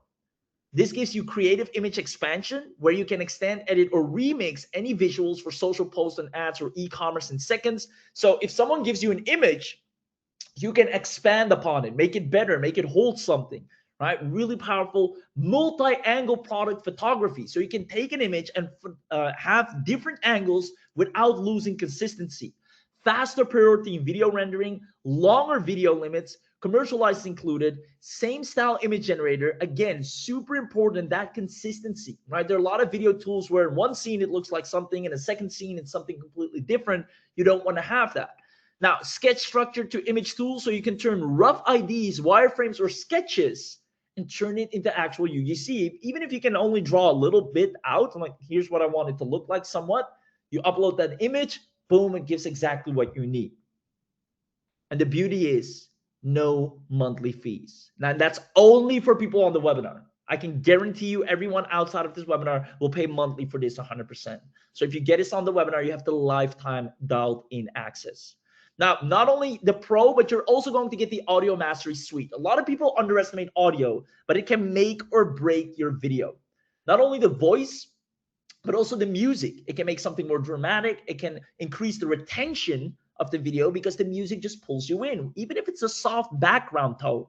This gives you creative image expansion, where you can extend, edit, or remix any visuals for social posts and ads or e-commerce in seconds. So if someone gives you an image, you can expand upon it, make it better, make it hold something, right? Really powerful multi-angle product photography. So you can take an image and have different angles without losing consistency. faster priority in video rendering, longer video limits, commercialized included, same style image generator. Again, super important, that consistency, right? There are a lot of video tools where in one scene it looks like something, in a second scene it's something completely different. You don't want to have that. Now, sketch structure to image tools, so you can turn rough IDs, wireframes, or sketches and turn it into actual UGC. Even if you can only draw a little bit out, like here's what I want it to look like somewhat, you upload that image, boom, it gives exactly what you need. And the beauty is no monthly fees. Now, that's only for people on the webinar. I can guarantee you everyone outside of this webinar will pay monthly for this 100%. So if you get this on the webinar, you have the lifetime dialed in access. Now, not only the pro, but you're also going to get the audio mastery suite. A lot of people underestimate audio, but it can make or break your video. Not only the voice, but also the music. It can make something more dramatic. It can increase the retention of the video because the music just pulls you in, even if it's a soft background tone.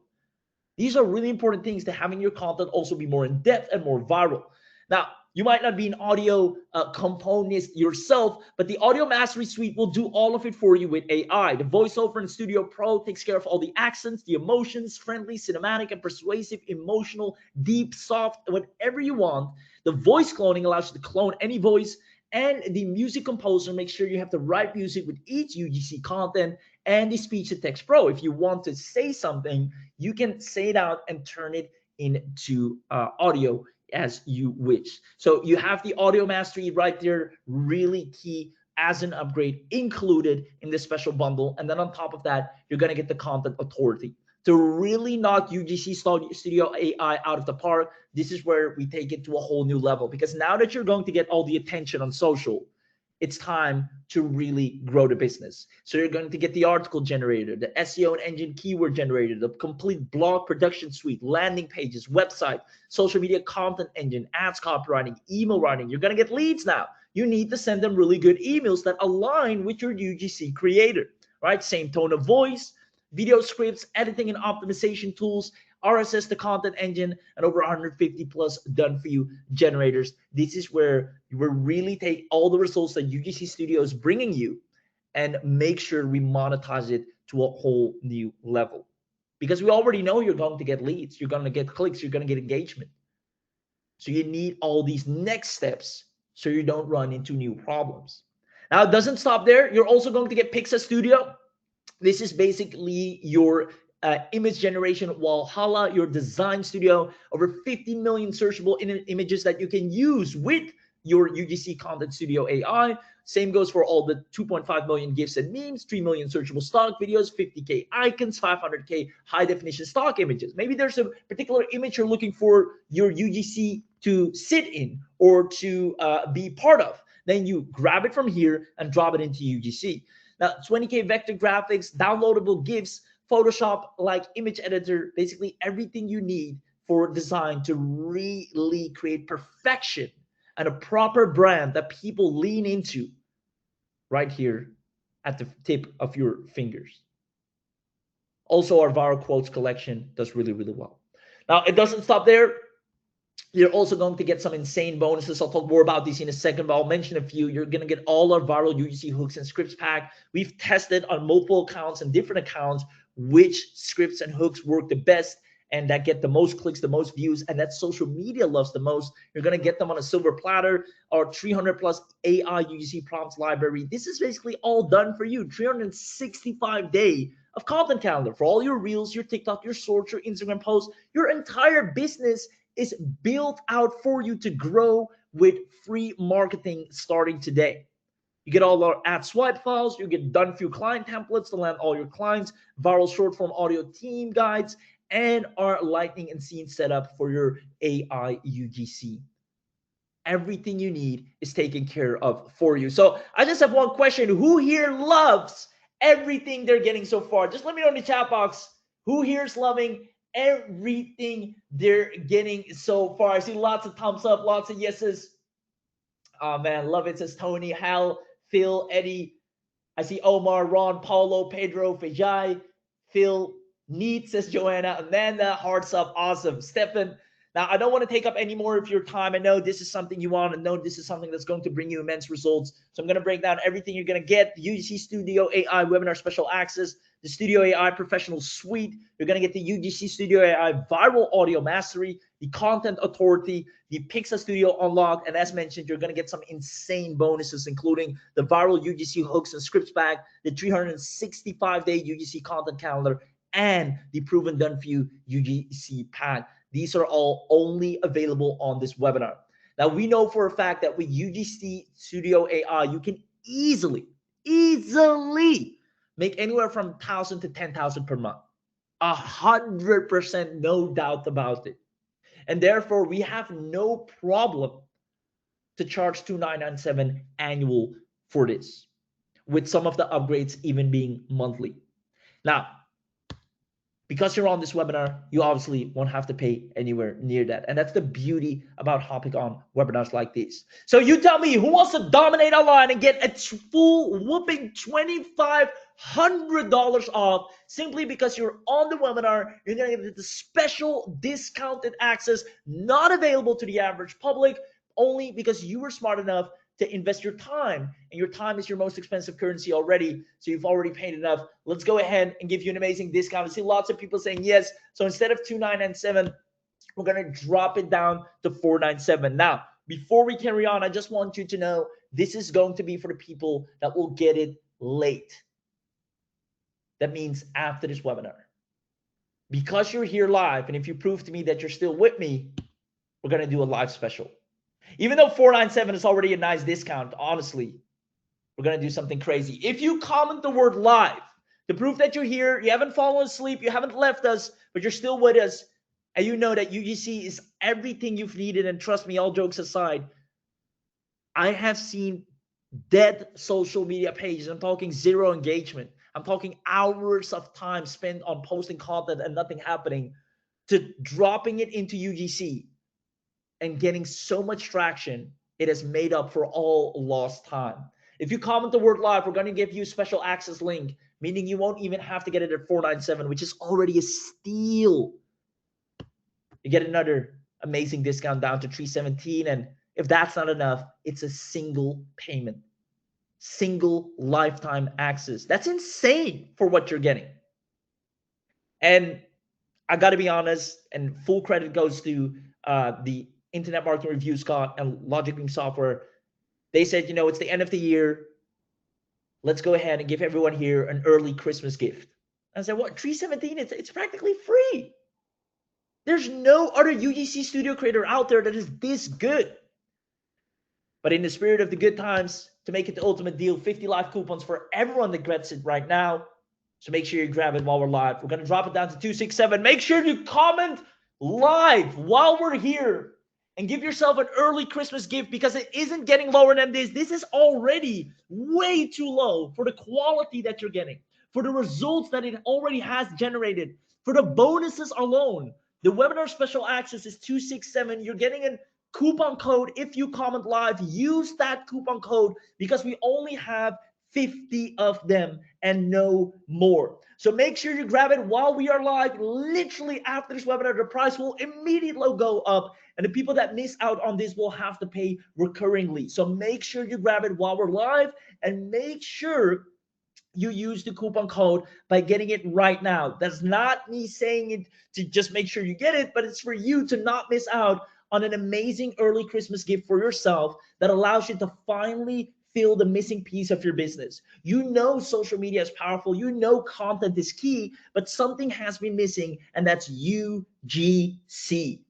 These are really important things to having your content also be more in depth and more viral. Now, you might not be an audio componist yourself, but the Audio Mastery Suite will do all of it for you with AI. The VoiceOver and Studio Pro takes care of all the accents, the emotions, friendly, cinematic, and persuasive, emotional, deep, soft, whatever you want. The voice cloning allows you to clone any voice, and the Music Composer makes sure you have the right music with each UGC content, and the Speech to Text Pro. If you want to say something, you can say it out and turn it into audio as you wish. So you have the audio mastery right there, really key as an upgrade included in this special bundle. And then on top of that, you're going to get the content authority to really knock UGC Studio AI out of the park. This is where we take it to a whole new level, because now that you're going to get all the attention on social, it's time to really grow the business. So you're going to get the article generator, the SEO and engine keyword generator, the complete blog production suite, landing pages, website, social media content engine, ads copywriting, email writing. You're going to get leads now. You need to send them really good emails that align with your UGC creator, right? Same tone of voice, video scripts, editing and optimization tools, RSS, the content engine, and over 150 plus done for you generators. This is where you will really take all the results that UGC Studio is bringing you and make sure we monetize it to a whole new level. Because we already know you're going to get leads, you're going to get clicks, you're going to get engagement. So you need all these next steps so you don't run into new problems. Now, it doesn't stop there. You're also going to get Pixel Studio. This is basically your image generation Valhalla, your design studio, over 50 million searchable images that you can use with your UGC Content Studio AI. Same goes for all the 2.5 million GIFs and memes, 3 million searchable stock videos, 50K icons, 500K high definition stock images. Maybe there's a particular image you're looking for your UGC to sit in or to be part of. Then you grab it from here and drop it into UGC. Now, 20K vector graphics, downloadable GIFs, Photoshop-like image editor, basically everything you need for design to really create perfection and a proper brand that people lean into right here at the tip of your fingers. Also, our viral quotes collection does really, really well. Now, it doesn't stop there. You're also going to get some insane bonuses. I'll talk more about these in a second, but I'll mention a few. You're going to get all our viral UGC hooks and scripts pack. We've tested on multiple accounts and different accounts which scripts and hooks work the best and that get the most clicks, the most views, and that social media loves the most. You're going to get them on a silver platter. Our 300 plus AI UGC prompts library. This is basically all done for you. 365-day of content calendar for all your reels, your TikTok, your shorts, your Instagram posts. Your entire business is built out for you to grow with free marketing starting today. You get all our ad swipe files, you get done for your client templates to land all your clients, viral short form audio team guides, and our lightning and scene setup for your AI UGC. Everything you need is taken care of for you. So I just have one question. Who here loves everything they're getting so far? Just let me know in the chat box. Who here is loving everything they're getting so far? I see lots of thumbs up, lots of yeses. Oh man, love it, says Tony, Hal, Phil, Eddie. I see Omar, Ron, Paulo, Pedro, Fejai, Phil, Neat, says Joanna, Amanda, hearts up, awesome. Stefan. Now, I don't want to take up any more of your time. I know this is something you want. I know this is something that's going to bring you immense results. So I'm going to break down everything you're going to get. The UGC Studio AI Webinar Special Access, the Studio AI Professional Suite. You're going to get the UGC Studio AI Viral Audio Mastery, the Content Authority, the Pixar Studio Unlock, and as mentioned, you're going to get some insane bonuses, including the Viral UGC Hooks and Scripts Pack, the 365-day UGC Content Calendar, and the Proven Done For You UGC Pack. These are all only available on this webinar. Now, we know for a fact that with UGC Studio AI, you can easily make anywhere from 1,000 to 10,000 per month. 100%, no doubt about it. And therefore, we have no problem to charge $2,997 annual for this, with some of the upgrades even being monthly. Now, because you're on this webinar, you obviously won't have to pay anywhere near that. And that's the beauty about hopping on webinars like this. So you tell me, who wants to dominate online and get a full whooping $2,500 off simply because you're on the webinar? You're going to get the special discounted access not available to the average public, only because you were smart enough to invest your time, and your time is your most expensive currency already, so you've already paid enough. Let's go ahead and give you an amazing discount. I see lots of people saying yes, so instead of $2,997, we're going to drop it down to $497. Now, before we carry on, I just want you to know this is going to be for the people that will get it late. That means after this webinar. Because you're here live, and if you prove to me that you're still with me, we're going to do a live special. Even though $497 is already a nice discount, honestly, we're going to do something crazy. If you comment the word live to prove that you're here, you haven't fallen asleep, you haven't left us, but you're still with us, and you know that UGC is everything you've needed, and trust me, all jokes aside, I have seen dead social media pages. I'm talking zero engagement. I'm talking hours of time spent on posting content and nothing happening, to dropping it into UGC and getting so much traction, it has made up for all lost time. If you comment the word live, we're going to give you a special access link, meaning you won't even have to get it at $497, which is already a steal. You get another amazing discount down to $317, and if that's not enough, it's a single payment, single lifetime access. That's insane for what you're getting. And I got to be honest, and full credit goes to the Internet Marketing Review Scott and Logic Beam Software. They said, you know, it's the end of the year. Let's go ahead and give everyone here an early Christmas gift. I said, what, $317? It's practically free. There's no other UGC Studio creator out there that is this good. But in the spirit of the good times, to make it the ultimate deal, 50 live coupons for everyone that gets it right now. So make sure you grab it while we're live. We're going to drop it down to $267. Make sure you comment live while we're here and give yourself an early Christmas gift, because it isn't getting lower than this. This is already way too low for the quality that you're getting, for the results that it already has generated, for the bonuses alone. The webinar special access is $267. You're getting a coupon code if you comment live. Use that coupon code because we only have 50 of them and no more. So make sure you grab it while we are live. Literally after this webinar, the price will immediately go up, and the people that miss out on this will have to pay recurringly. So make sure you grab it while we're live, and make sure you use the coupon code by getting it right now. That's not me saying it to just make sure you get it, but it's for you to not miss out on an amazing early Christmas gift for yourself that allows you to finally fill the missing piece of your business. You know social media is powerful. You know content is key, but something has been missing, and that's UGC.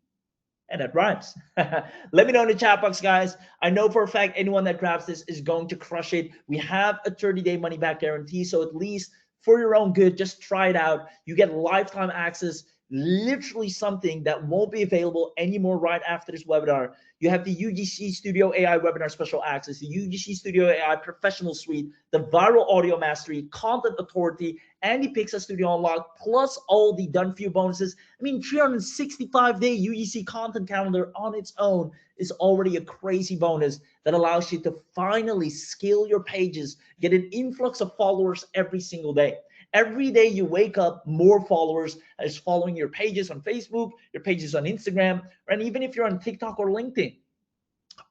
And that rhymes. Let me know in the chat box, guys. I know for a fact anyone that grabs this is going to crush it. We have a 30-day money-back guarantee, so at least for your own good, just try it out. You get lifetime access, literally something that won't be available anymore right after this webinar. You have the UGC Studio AI Webinar Special Access, the UGC Studio AI Professional Suite, the Viral Audio Mastery, Content Authority, and the Pixar Studio Unlock, plus all the done for you bonuses. I mean, 365-day UGC content calendar on its own is already a crazy bonus that allows you to finally scale your pages, get an influx of followers every single day. Every day you wake up, more followers is following your pages on Facebook, your pages on Instagram, and even if you're on TikTok or LinkedIn.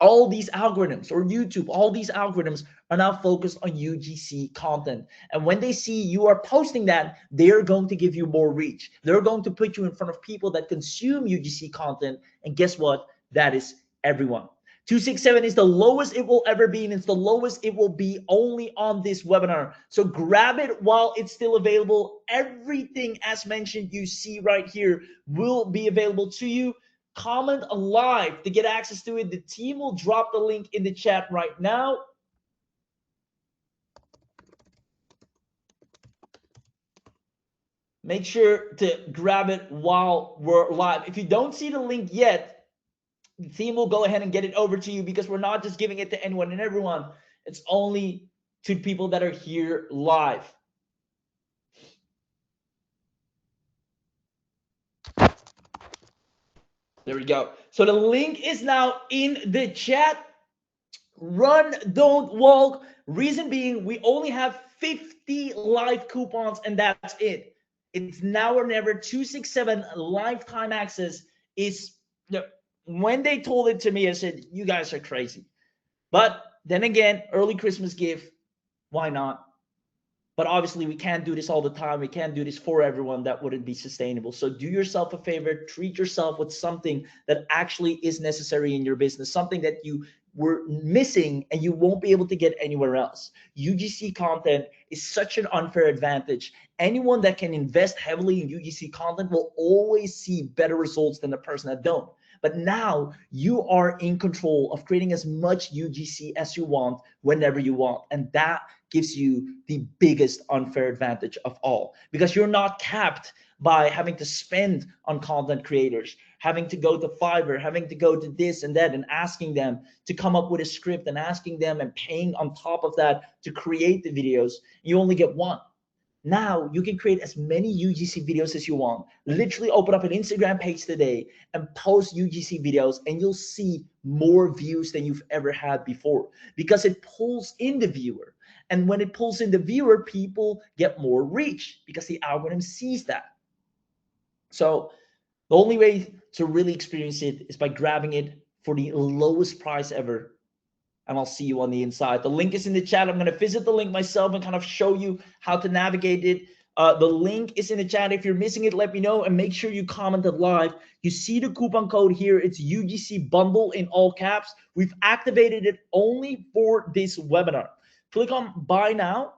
All these algorithms, or YouTube, all these algorithms are now focused on UGC content. And when they see you are posting that, they're going to give you more reach. They're going to put you in front of people that consume UGC content. And guess what? That is everyone. 267 is the lowest it will ever be, and it's the lowest it will be only on this webinar. So grab it while it's still available. Everything, as mentioned, you see right here will be available to you. Comment live to get access to it. The team will drop the link in the chat right now. Make sure to grab it while we're live. If you don't see the link yet, the team will go ahead and get it over to you, because we're not just giving it to anyone and everyone. It's only to people that are here live. There we go. So the link is now in the chat. Run, don't walk. Reason being, we only have 50 live coupons, and that's it. It's now or never. 267 lifetime access is, when they told it to me, I said, you guys are crazy. But then again, early Christmas gift, why not? But obviously we can't do this all the time. We can't do this for everyone. That wouldn't be sustainable. So do yourself a favor, treat yourself with something that actually is necessary in your business, something that you were missing and you won't be able to get anywhere else. UGC content is such an unfair advantage. Anyone that can invest heavily in UGC content will always see better results than the person that don't. But now you are in control of creating as much UGC as you want whenever you want. And that gives you the biggest unfair advantage of all, because you're not capped by having to spend on content creators, having to go to Fiverr, having to go to this and that, and asking them to come up with a script, and asking them and paying on top of that to create the videos. You only get one. Now you can create as many UGC videos as you want. Literally open up an Instagram page today and post UGC videos, and you'll see more views than you've ever had before, because it pulls in the viewer. And when it pulls in the viewer, people get more reach because the algorithm sees that. So the only way to really experience it is by grabbing it for the lowest price ever. And I'll see you on the inside. The link is in the chat. I'm going to visit the link myself and kind of show you how to navigate it. The link is in the chat. If you're missing it, let me know, and make sure you commented live. You see the coupon code here. It's UGC bundle in all caps. We've activated it only for this webinar. Click on buy now.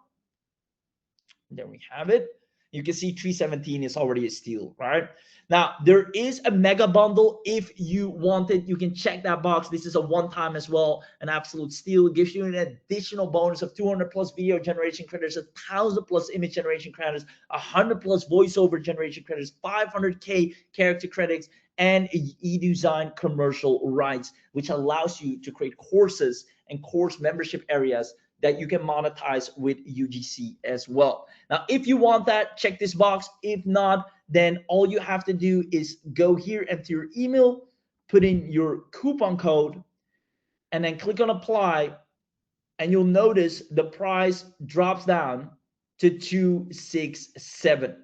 There we have it. You can see 317 is already a steal, right? Now, there is a mega bundle. If you want it, you can check that box. This is a one-time as well, an absolute steal. It gives you an additional bonus of 200 plus video generation credits, 1,000 plus image generation credits, 100 plus voiceover generation credits, 500K character credits, and e-design commercial rights, which allows you to create courses and course membership areas that you can monetize with UGC as well. Now, if you want that, check this box. If not, then all you have to do is go here, enter your email, put in your coupon code, and then click on apply, and you'll notice the price drops down to 267.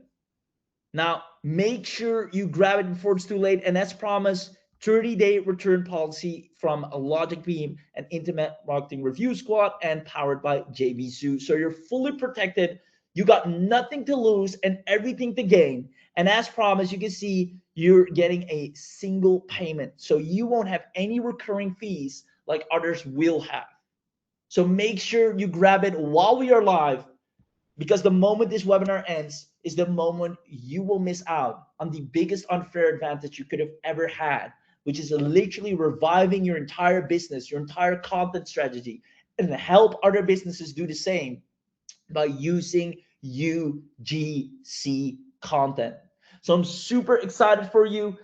Now, make sure you grab it before it's too late, and as promised, 30-day return policy from a Logic Beam and Internet Marketing Review Squad, and powered by JVZoo. So you're fully protected. You got nothing to lose and everything to gain. And as promised, you can see you're getting a single payment. So you won't have any recurring fees like others will have. So make sure you grab it while we are live, because the moment this webinar ends is the moment you will miss out on the biggest unfair advantage you could have ever had, which is literally reviving your entire business, your entire content strategy, and help other businesses do the same by using UGC content. So I'm super excited for you.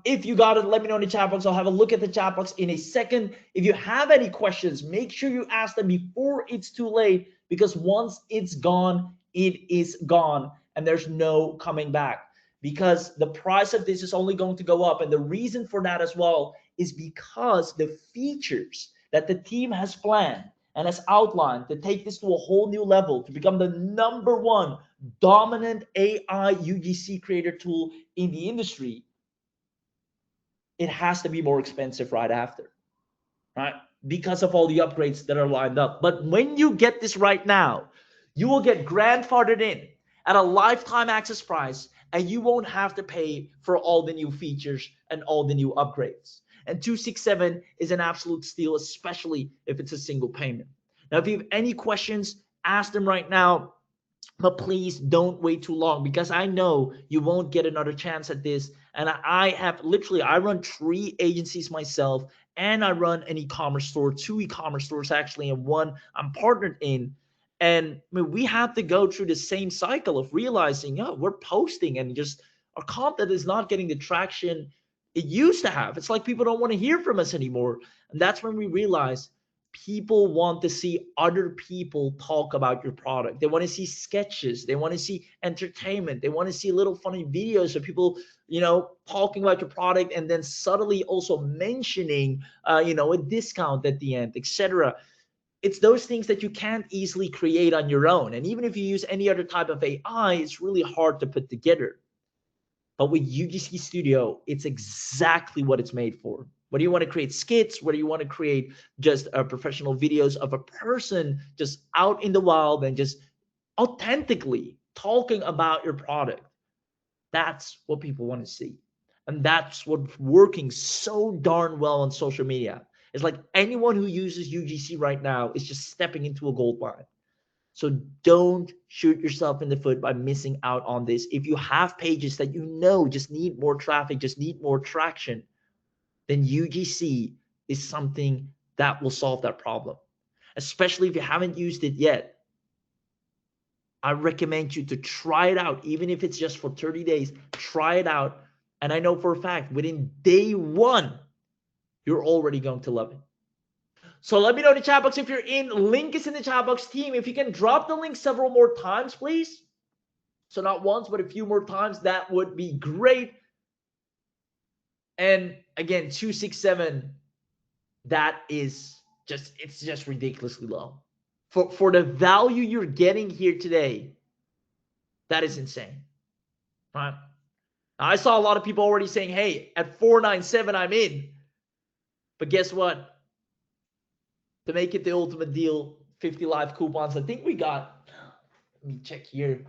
If you got it, let me know in the chat box. I'll have a look at the chat box in a second. If you have any questions, make sure you ask them before it's too late, because once it's gone, it is gone, and there's no coming back, because the price of this is only going to go up. And the reason for that as well is because the features that the team has planned and has outlined to take this to a whole new level, to become the #1 dominant AI UGC creator tool in the industry, it has to be more expensive right after, right? Because of all the upgrades that are lined up. But when you get this right now, you will get grandfathered in at a lifetime access price, and you won't have to pay for all the new features and all the new upgrades. And 267 is an absolute steal, especially if it's a single payment. Now, if you have any questions, ask them right now. But please don't wait too long, because I know you won't get another chance at this. And I run 3 agencies myself, and I run an e-commerce store, 2 e-commerce stores actually, and 1 I'm partnered in. And I mean, we have to go through the same cycle of realizing, oh, we're posting and just our content is not getting the traction it used to have. It's like people don't want to hear from us anymore. And that's when we realize people want to see other people talk about your product. They want to see sketches. They want to see entertainment. They want to see little funny videos of people, talking about your product, and then subtly also mentioning, a discount at the end, etc. It's those things that you can't easily create on your own. And even if you use any other type of AI, it's really hard to put together. But with UGC Studio, it's exactly what it's made for. Whether you want to create skits, whether you want to create just professional videos of a person just out in the wild and just authentically talking about your product, that's what people want to see. And that's what's working so darn well on social media. It's like anyone who uses UGC right now is just stepping into a gold mine. So don't shoot yourself in the foot by missing out on this. If you have pages that just need more traffic, just need more traction, then UGC is something that will solve that problem. Especially if you haven't used it yet, I recommend you to try it out. Even if it's just for 30 days, try it out. And I know for a fact, within day 1, you're already going to love it. So let me know in the chat box if you're in. Link is in the chat box. Team, if you can drop the link several more times, please. So not once, but a few more times. That would be great. And again, 267, it's just ridiculously low. For the value you're getting here today, that is insane. Right? I saw a lot of people already saying, hey, at 497, I'm in. But guess what? To make it the ultimate deal, 50 live coupons. I think we got, let me check here,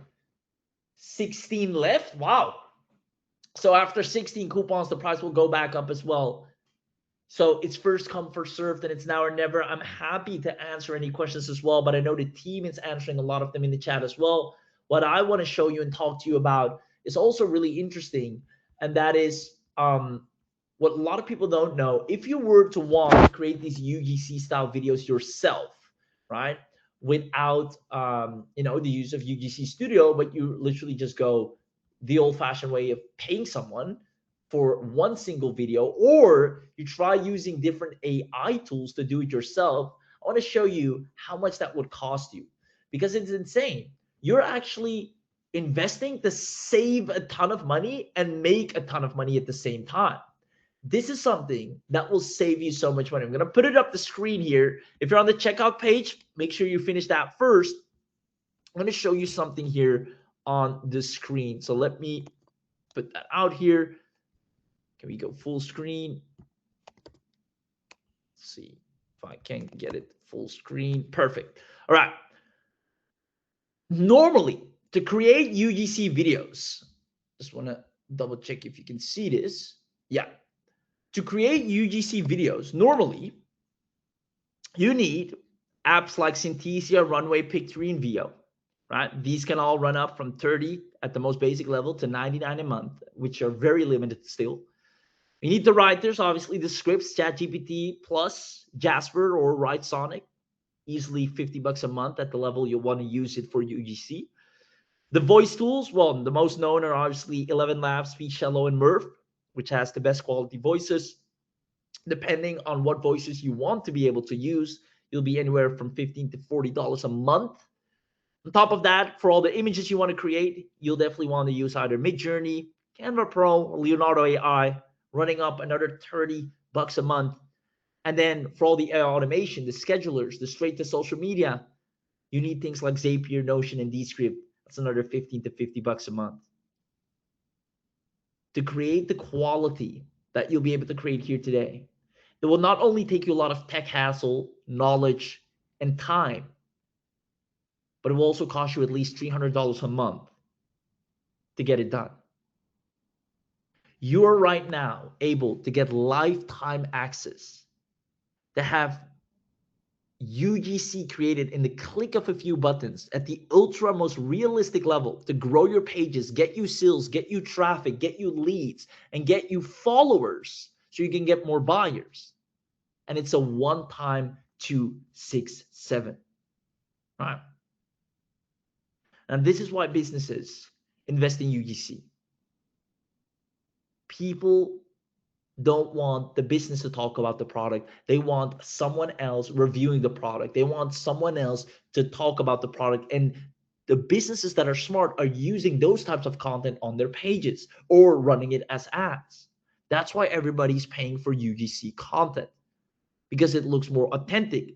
16 left. Wow. So after 16 coupons, the price will go back up as well. So it's first come, first served, and it's now or never. I'm happy to answer any questions as well, but I know the team is answering a lot of them in the chat as well. What I want to show you and talk to you about is also really interesting, and that is what a lot of people don't know. If you were to want to create these UGC style videos yourself, right, without the use of UGC Studio, but you literally just go the old-fashioned way of paying someone for one single video, or you try using different AI tools to do it yourself, I want to show you how much that would cost you, because it's insane. You're actually investing to save a ton of money and make a ton of money at the same time. This is something that will save you so much money. I'm going to put it up the screen here. If you're on the checkout page, make sure you finish that first. I'm going to show you something here on the screen. So let me put that out here. Can we go full screen? Let's see if I can get it full screen. Perfect. All right. Normally, to create UGC videos, just want to double check if you can see this. Yeah. To create UGC videos, normally, you need apps like Synthesia, Runway, Pic3, and Veo, right? These can all run up from 30 at the most basic level to 99 a month, which are very limited still. You need the writers, obviously, the scripts, ChatGPT plus Jasper or Write Sonic, easily $50 a month at the level you want to use it for UGC. The voice tools, well, the most known are obviously 11 Labs, Speech Cello, and Murph, which has the best quality voices. Depending on what voices you want to be able to use, you'll be anywhere from $15 to $40 a month. On top of that, for all the images you want to create, you'll definitely want to use either Midjourney, Canva Pro, or Leonardo AI, running up another $30 a month. And then for all the AI automation, the schedulers, the straight to social media, you need things like Zapier, Notion, and Descript. That's another 15 to 50 bucks a month. To create the quality that you'll be able to create here today, it will not only take you a lot of tech hassle, knowledge, and time, but it will also cost you at least $300 a month to get it done. You are right now able to get lifetime access, to have UGC created in the click of a few buttons at the ultra most realistic level to grow your pages, get you sales, get you traffic, get you leads, and get you followers so you can get more buyers. And it's a one-time 267, right? And this is why businesses invest in UGC. People don't want the business to talk about the product. They want someone else reviewing the product. They want someone else to talk about the product. And the businesses that are smart are using those types of content on their pages or running it as ads. That's why everybody's paying for UGC content, because it looks more authentic.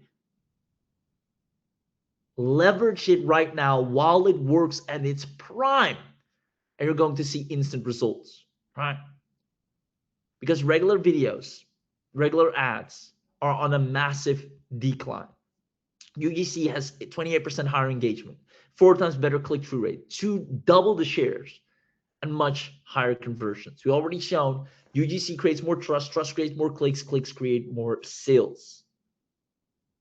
Leverage it right now while it works at its prime, and you're going to see instant results, right? Because regular videos, regular ads are on a massive decline. UGC has 28% higher engagement, 4 times better click-through rate, double the shares, and much higher conversions. We already shown UGC creates more trust, trust creates more clicks, clicks create more sales.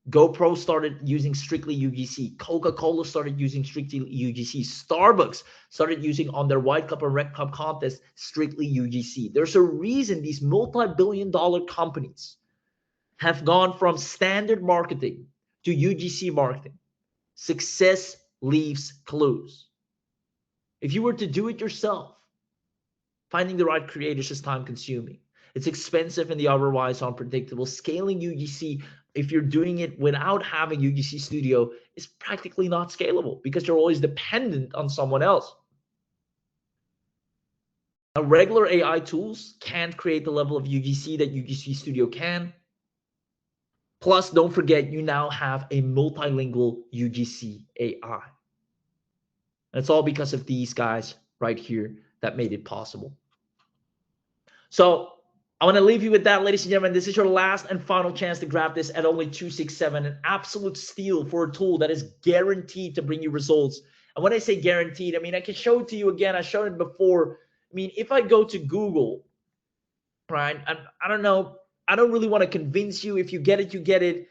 GoPro started using strictly UGC. Coca-Cola started using strictly UGC. Starbucks started using on their white cup and red cup contest strictly UGC. There's a reason these multi-billion-dollar companies have gone from standard marketing to UGC marketing. Success leaves clues. If you were to do it yourself, finding the right creators is time consuming. It's expensive and the ROI is unpredictable. Scaling UGC, if you're doing it without having UGC Studio, is practically not scalable because you're always dependent on someone else. Now, regular AI tools can't create the level of UGC that UGC Studio can. Plus, don't forget, you now have a multilingual UGC AI. And it's all because of these guys right here that made it possible. So I want to leave you with that, ladies and gentlemen. This is your last and final chance to grab this at only $267, an absolute steal for a tool that is guaranteed to bring you results. And when I say guaranteed, I mean, I can show it to you again. I showed it before. I mean, if I go to Google, right, I don't know. I don't really want to convince you. If you get it, you get it.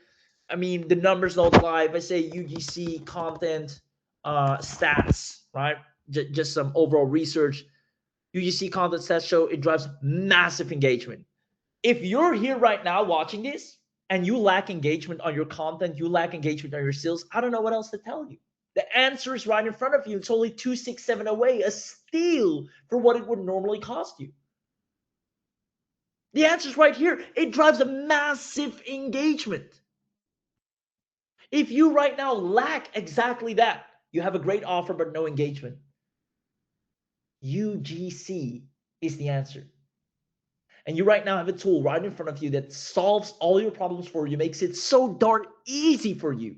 I mean, the numbers don't lie. If I say UGC content stats, right, just some overall research, UGC content stats show it drives massive engagement. If you're here right now watching this and you lack engagement on your content, you lack engagement on your sales, I don't know what else to tell you. The answer is right in front of you. It's only $267 away, a steal for what it would normally cost you. The answer is right here. It drives a massive engagement. If you right now lack exactly that, you have a great offer but no engagement, UGC is the answer. And you right now have a tool right in front of you that solves all your problems for you, makes it so darn easy for you.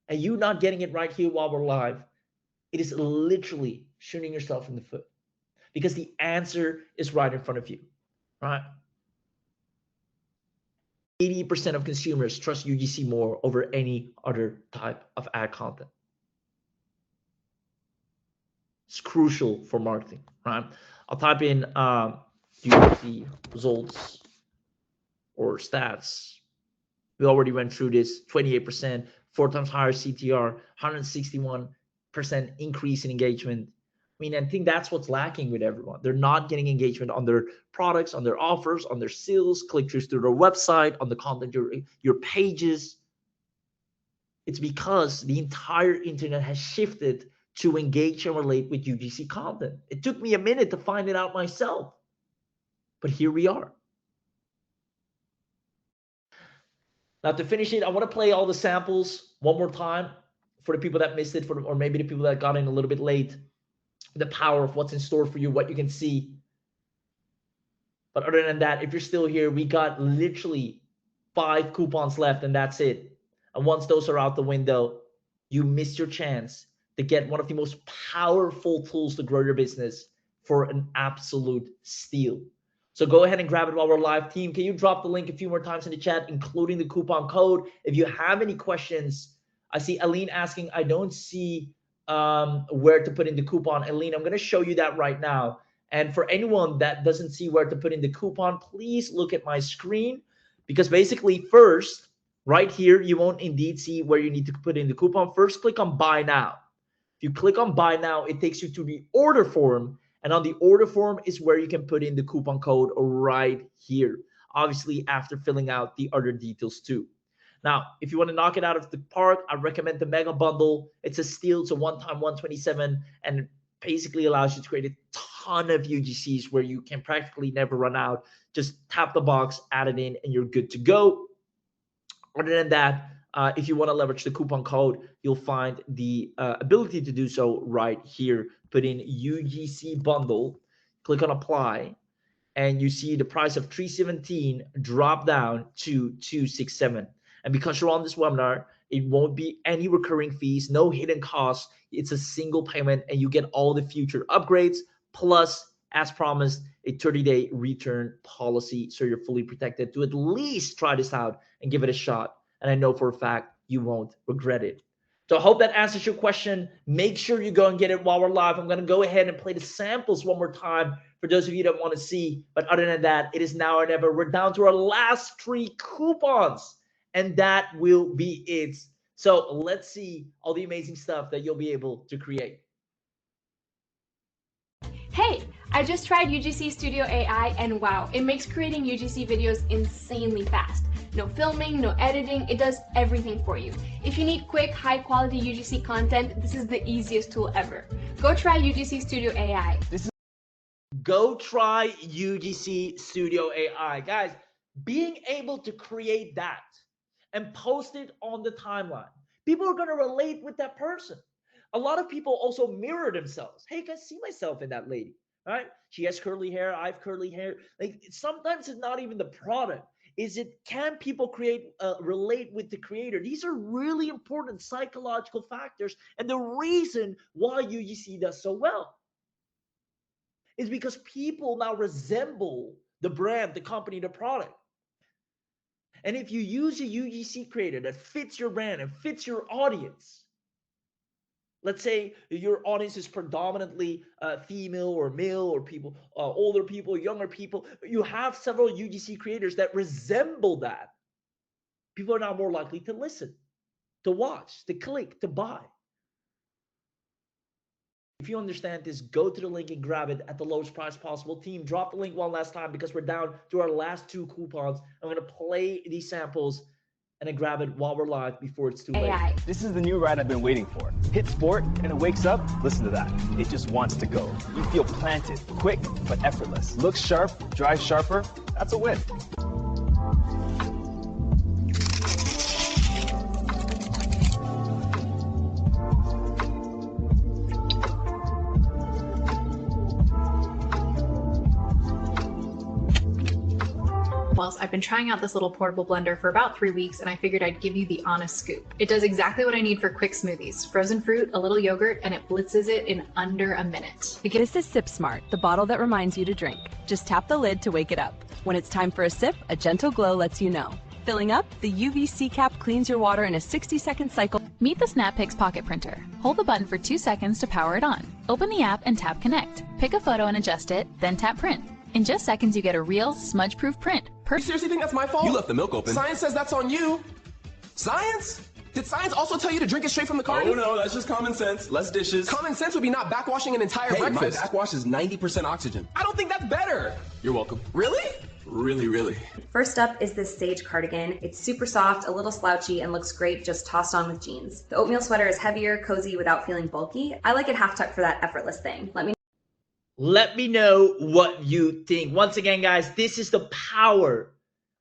And you not getting it right here while we're live, it is literally shooting yourself in the foot, because the answer is right in front of you, right? 80% of consumers trust UGC more over any other type of ad content. It's crucial for marketing, right? I'll type in UGC results or stats. We already went through this. 28%, 4 times higher CTR, 161% increase in engagement. I mean, I think that's what's lacking with everyone. They're not getting engagement on their products, on their offers, on their sales, click-throughs through their website, on the content, your pages. It's because the entire internet has shifted to engage and relate with UGC content. It took me a minute to find it out myself, but here we are. Now, to finish it, I want to play all the samples one more time for the people that missed it, or maybe the people that got in a little bit late. The power of what's in store for you, what you can see. But other than that, if you're still here, we got literally 5 coupons left, and that's it. And once those are out the window, you missed your chance to get one of the most powerful tools to grow your business for an absolute steal. So go ahead and grab it while we're live. Team, can you drop the link a few more times in the chat, including the coupon code? If you have any questions, I see Aline asking, I don't see where to put in the coupon. Aline, I'm going to show you that right now. And for anyone that doesn't see where to put in the coupon, please look at my screen, because basically first, right here, you won't indeed see where you need to put in the coupon. First, click on buy now. If you click on buy now, it takes you to the order form. And on the order form is where you can put in the coupon code right here. Obviously, after filling out the other details too. Now, if you want to knock it out of the park, I recommend the mega bundle. It's a steal. It's a one-time 127, and it basically allows you to create a ton of UGCs where you can practically never run out. Just tap the box, add it in, and you're good to go. Other than that, if you want to leverage the coupon code, you'll find the ability to do so right here. Put in UGC bundle, click on apply, and you see the price of $317 drop down to $267. And because you're on this webinar, it won't be any recurring fees, no hidden costs. It's a single payment, and you get all the future upgrades, plus, as promised, a 30-day return policy, so you're fully protected to at least try this out and give it a shot. And I know for a fact you won't regret it. So I hope that answers your question. Make sure you go and get it while we're live. I'm going to go ahead and play the samples one more time for those of you that want to see. But other than that, it is now or never. We're down to our last 3 coupons, and that will be it. So let's see all the amazing stuff that you'll be able to create. Hey, I just tried UGCStudioAI, and wow, it makes creating UGC videos insanely fast. No filming, no editing, it does everything for you. If you need quick, high-quality UGC content, this is the easiest tool ever. Go try UGCStudioAI. Go try UGCStudioAI. Guys, being able to create that and post it on the timeline, people are going to relate with that person. A lot of people also mirror themselves. Hey, I see myself in that lady, right? She has curly hair, I have curly hair. Like, sometimes it's not even the product. Is it, can people relate with the creator? These are really important psychological factors. And the reason why UGC does so well is because people now resemble the brand, the company, the product. And if you use a UGC creator that fits your brand and fits your audience, let's say your audience is predominantly female or male, or people, older people, younger people. You have several UGC creators that resemble that. People are now more likely to listen, to watch, to click, to buy. If you understand this, go to the link and grab it at the lowest price possible. Team, drop the link one last time because we're down to our last 2 coupons. I'm going to play these samples and then grab it while we're live before it's too late. This is the new ride I've been waiting for. Hit sport and it wakes up. Listen to that. It just wants to go. You feel planted, quick, but effortless. Looks sharp, drives sharper. That's a win. Well, I've been trying out this little portable blender for about 3 weeks, and I figured I'd give you the honest scoop. It does exactly what I need for quick smoothies. Frozen fruit, a little yogurt, and it blitzes it in under a minute. This is Sip Smart, the bottle that reminds you to drink. Just tap the lid to wake it up. When it's time for a sip, a gentle glow lets you know. Filling up, the UVC cap cleans your water in a 60-second cycle. Meet the SnapPix pocket printer. Hold the button for 2 seconds to power it on. Open the app and tap connect. Pick a photo and adjust it, then tap print. In just seconds, you get a real, smudge-proof print. You seriously think that's my fault? You left the milk open. Science says that's on you. Science? Did science also tell you to drink it straight from the carton? Oh no, that's just common sense. Less dishes. Common sense would be not backwashing an entire Hey, breakfast. my backwash is 90% oxygen. I don't think that's better. You're welcome. Really? Really. First up is this sage cardigan. It's super soft, a little slouchy, and looks great just tossed on with jeans. The oatmeal sweater is heavier, cozy, without feeling bulky. I like it half tucked for that effortless thing. Let me know what you think. Once again, guys, this is the power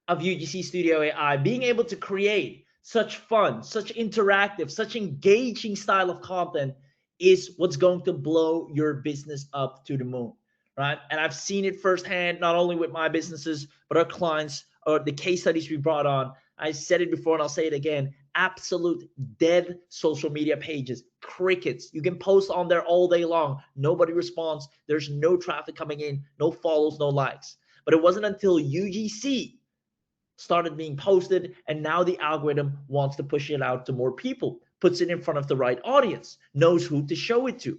of UGCStudioAI. Being able to create such fun, such interactive, such engaging style of content is what's going to blow your business up to the moon, right? And I've seen it firsthand, not only with my businesses, but our clients, or the case studies we brought on. I said it before and I'll say it again. Absolute dead social media pages, crickets. You can post on there all day long. Nobody responds. There's no traffic coming in, no follows, no likes. But it wasn't until UGC started being posted, and now the algorithm wants to push it out to more people, puts it in front of the right audience, knows who to show it to.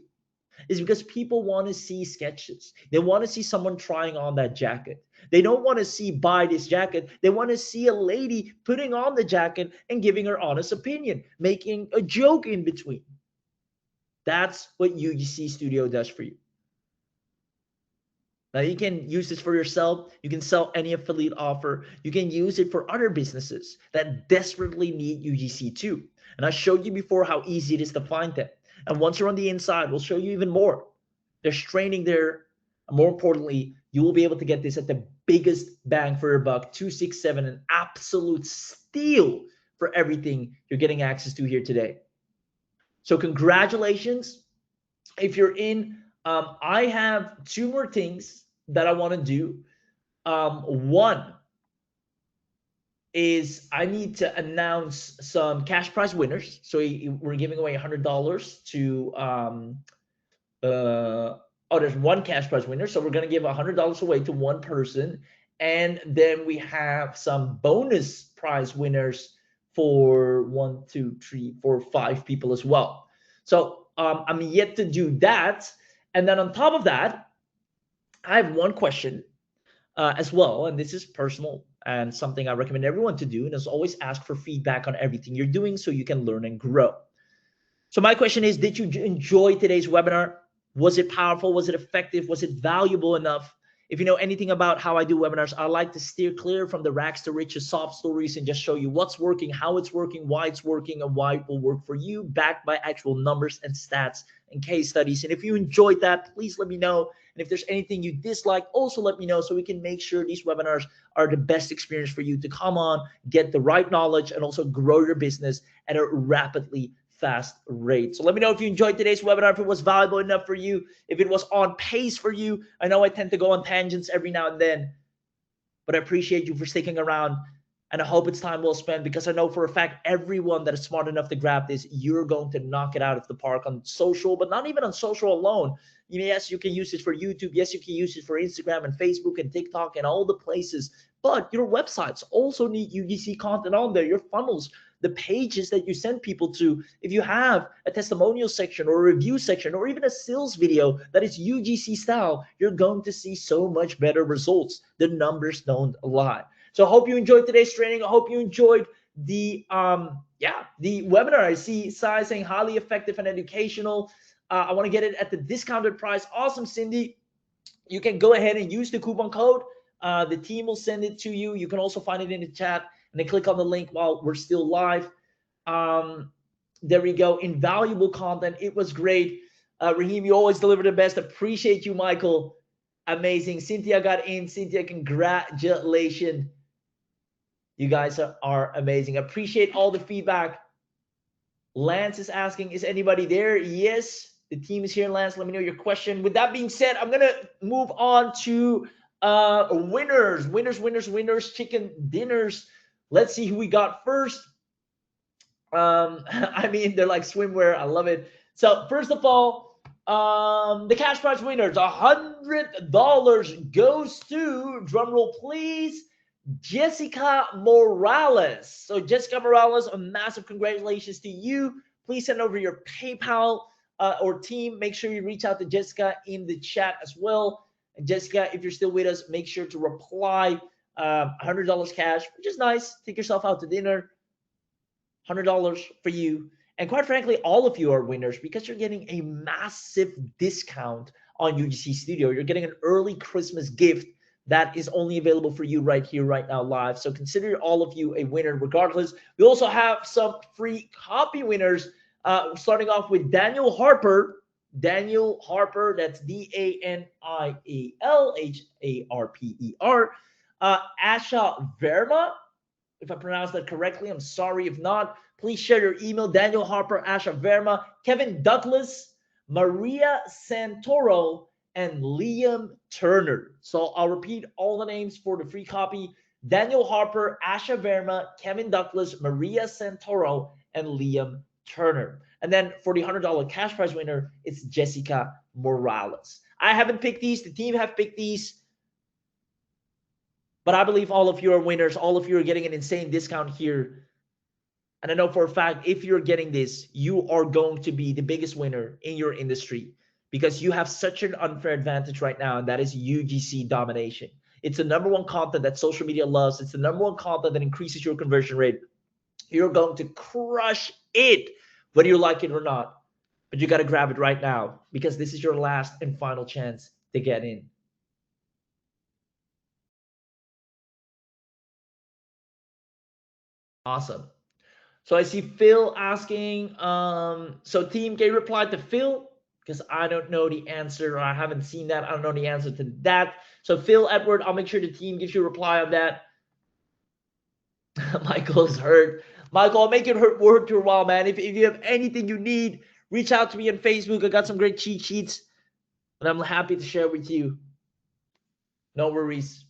Is because people want to see sketches. They want to see someone trying on that jacket. They don't want to see buy this jacket. They want to see a lady putting on the jacket and giving her honest opinion, making a joke in between. That's what UGC Studio does for you. Now you can use this for yourself. You can sell any affiliate offer. You can use it for other businesses that desperately need UGC too. And I showed you before how easy it is to find them. And once you're on the inside, we'll show you even more. There's training there. And more importantly, you will be able to get this at the biggest bang for your buck, 267, an absolute steal for everything you're getting access to here today. So congratulations. If you're in, I have two more things that I want to do. One is I need to announce some cash prize winners. So we're giving away $100 to there's one cash prize winner. So we're going to give $100 away to one person. And then we have some bonus prize winners for 1, 2, 3, 4, 5 people as well. So I'm yet to do that. And then on top of that, I have one question as well. And this is personal and something I recommend everyone to do. And is always ask for feedback on everything you're doing so you can learn and grow. So my question is, did you enjoy today's webinar? Was it powerful? Was it effective? Was it valuable enough? If you know anything about how I do webinars, I like to steer clear from the rags to riches soft stories and just show you what's working, how it's working, why it's working, and why it will work for you, backed by actual numbers and stats and case studies. And if you enjoyed that, please let me know. And if there's anything you dislike, also let me know so we can make sure these webinars are the best experience for you to come on, get the right knowledge, and also grow your business at a rapidly fast rate. So let me know if you enjoyed today's webinar, if it was valuable enough for you, if it was on pace for you. I know I tend to go on tangents every now and then, but I appreciate you for sticking around, and I hope it's time well spent, because I know for a fact everyone that is smart enough to grab this, you're going to knock it out of the park on social, but not even on social alone. Yes, you can use it for YouTube. Yes, you can use it for Instagram and Facebook and TikTok and all the places, but your websites also need UGC content on there, your funnels, the pages that you send people to. If you have a testimonial section or a review section or even a sales video that is UGC style, you're going to see so much better results. The numbers don't lie. So I hope you enjoyed today's training. I hope you enjoyed the webinar. I see Sai saying highly effective and educational. I want to get it at the discounted price. Awesome, Cindy. You can go ahead and use the coupon code. The team will send it to you. You can also find it in the chat, and then click on the link while we're still live. There we go. Invaluable content. It was great. Raheem, you always deliver the best. Appreciate you, Michael. Amazing. Cynthia got in. Cynthia, congratulations. You guys are amazing. Appreciate all the feedback. Lance is asking, is anybody there? Yes, the team is here. Lance, let me know your question. With that being said, I'm going to move on to winners, chicken dinners. Let's see who we got first. I mean, they're like swimwear. I love it. So first of all, the cash prize winners, $100 goes to, drum roll please, Jessica Morales. So Jessica Morales, a massive congratulations to you. Please send over your PayPal or team. Make sure you reach out to Jessica in the chat as well. And Jessica, if you're still with us, make sure to reply $100 cash, which is nice. Take yourself out to dinner. $100 for you. And quite frankly, all of you are winners because you're getting a massive discount on UGC Studio. You're getting an early Christmas gift that is only available for you right here, right now, live. So consider all of you a winner regardless. We also have some free copy winners, starting off with Daniel Harper. Daniel Harper, that's DanielHarper. Asha Verma, if I pronounced that correctly, I'm sorry if not. Please share your email. Daniel Harper, Asha Verma, Kevin Douglas, Maria Santoro, and Liam Turner. So I'll repeat all the names for the free copy. Daniel Harper, Asha Verma, Kevin Douglas, Maria Santoro, and Liam Turner. And then for the $100 cash prize winner, it's Jessica Morales. I haven't picked these. The team have picked these. But I believe all of you are winners. All of you are getting an insane discount here. And I know for a fact, if you're getting this, you are going to be the biggest winner in your industry because you have such an unfair advantage right now, and that is UGC domination. It's the number one content that social media loves. It's the number one content that increases your conversion rate. You're going to crush it, whether you like it or not. But you got to grab it right now because this is your last and final chance to get in. Awesome. So I see Phil asking, so team, can you reply to Phil? Because I don't know the answer, or I haven't seen that. I don't know the answer to that. So Phil, Edward, I'll make sure the team gives you a reply on that. Michael's hurt. Michael, I'll make it work for a while, man. If you have anything you need, reach out to me on Facebook. I got some great cheat sheets, and I'm happy to share with you. No worries.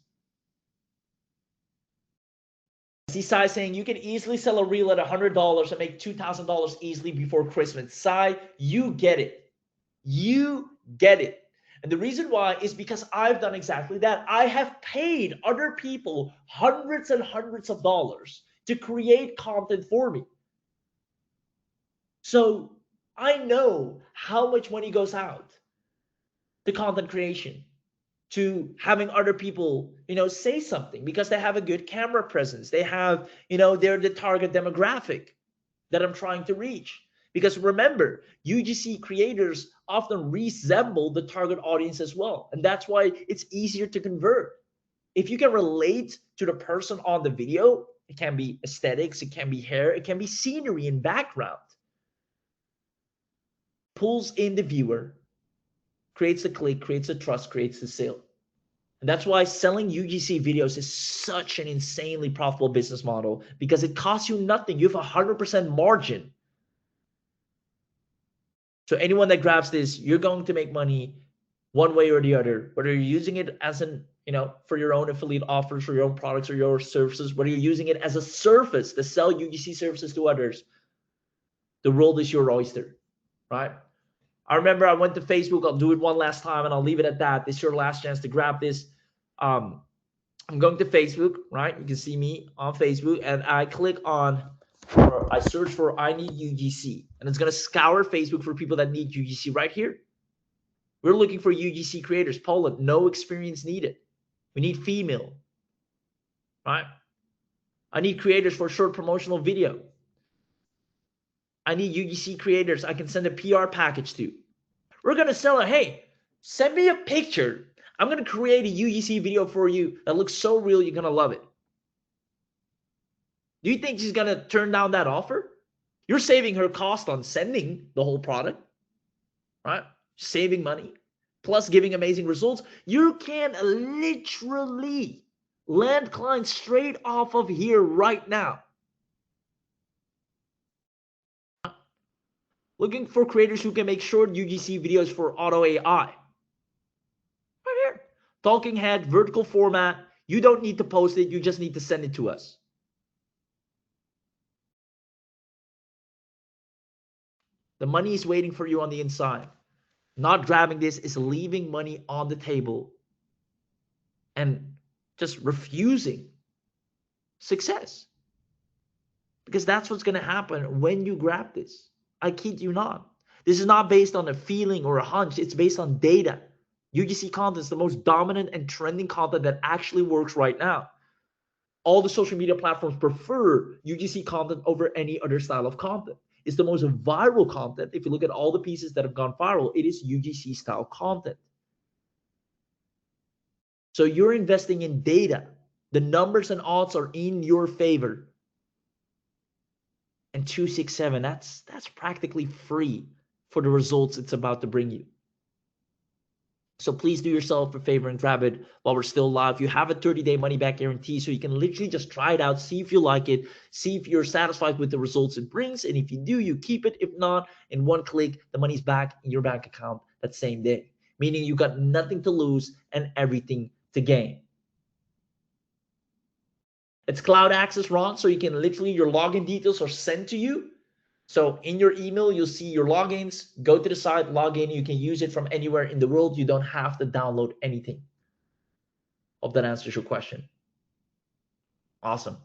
I see Sai saying you can easily sell a reel at $100 and make $2,000 easily before Christmas. Sai, you get it. You get it. And the reason why is because I've done exactly that. I have paid other people hundreds and hundreds of dollars to create content for me. So I know how much money goes out to content creation, to having other people, say something because they have a good camera presence. They have, they're the target demographic that I'm trying to reach. Because remember, UGC creators often resemble the target audience as well. And that's why it's easier to convert. If you can relate to the person on the video, it can be aesthetics, it can be hair, it can be scenery and background. Pulls in the viewer, creates a click, creates a trust, creates the sale. And that's why selling UGC videos is such an insanely profitable business model because it costs you nothing. You have 100% margin. So anyone that grabs this, you're going to make money one way or the other, whether you're using it as an, for your own affiliate offers, for your own products or your services, whether you're using it as a service to sell UGC services to others. The world is your oyster, right? I remember I went to Facebook. I'll do it one last time and I'll leave it at that. This is your last chance to grab this. I'm going to Facebook, right? You can see me on Facebook and I click on, or I search for I need UGC, and it's going to scour Facebook for people that need UGC right here. We're looking for UGC creators. Poland, no experience needed. We need female, right? I need creators for short promotional video. I need UGC creators I can send a PR package to. We're going to sell it. Hey, send me a picture. I'm going to create a UGC video for you that looks so real, you're going to love it. Do you think she's going to turn down that offer? You're saving her cost on sending the whole product, right? Saving money, plus giving amazing results. You can literally land clients straight off of here right now. Looking for creators who can make short UGC videos for auto AI. Right here. Talking head, vertical format. You don't need to post it. You just need to send it to us. The money is waiting for you on the inside. Not grabbing this is leaving money on the table and just refusing success. Because that's what's going to happen when you grab this. I kid you not. This is not based on a feeling or a hunch. It's based on data. UGC content is the most dominant and trending content that actually works right now. All the social media platforms prefer UGC content over any other style of content. It's the most viral content. If you look at all the pieces that have gone viral, it is UGC style content. So you're investing in data. The numbers and odds are in your favor. And 267, that's practically free for the results it's about to bring you. So please do yourself a favor and grab it while we're still live. You have a 30-day money-back guarantee, so you can literally just try it out, see if you like it, see if you're satisfied with the results it brings. And if you do, you keep it. If not, in one click, the money's back in your bank account that same day, meaning you got nothing to lose and everything to gain. It's cloud access, Ron, so you can literally, your login details are sent to you. So in your email, you'll see your logins. Go to the site, log in. You can use it from anywhere in the world. You don't have to download anything. Hope that answers your question. Awesome.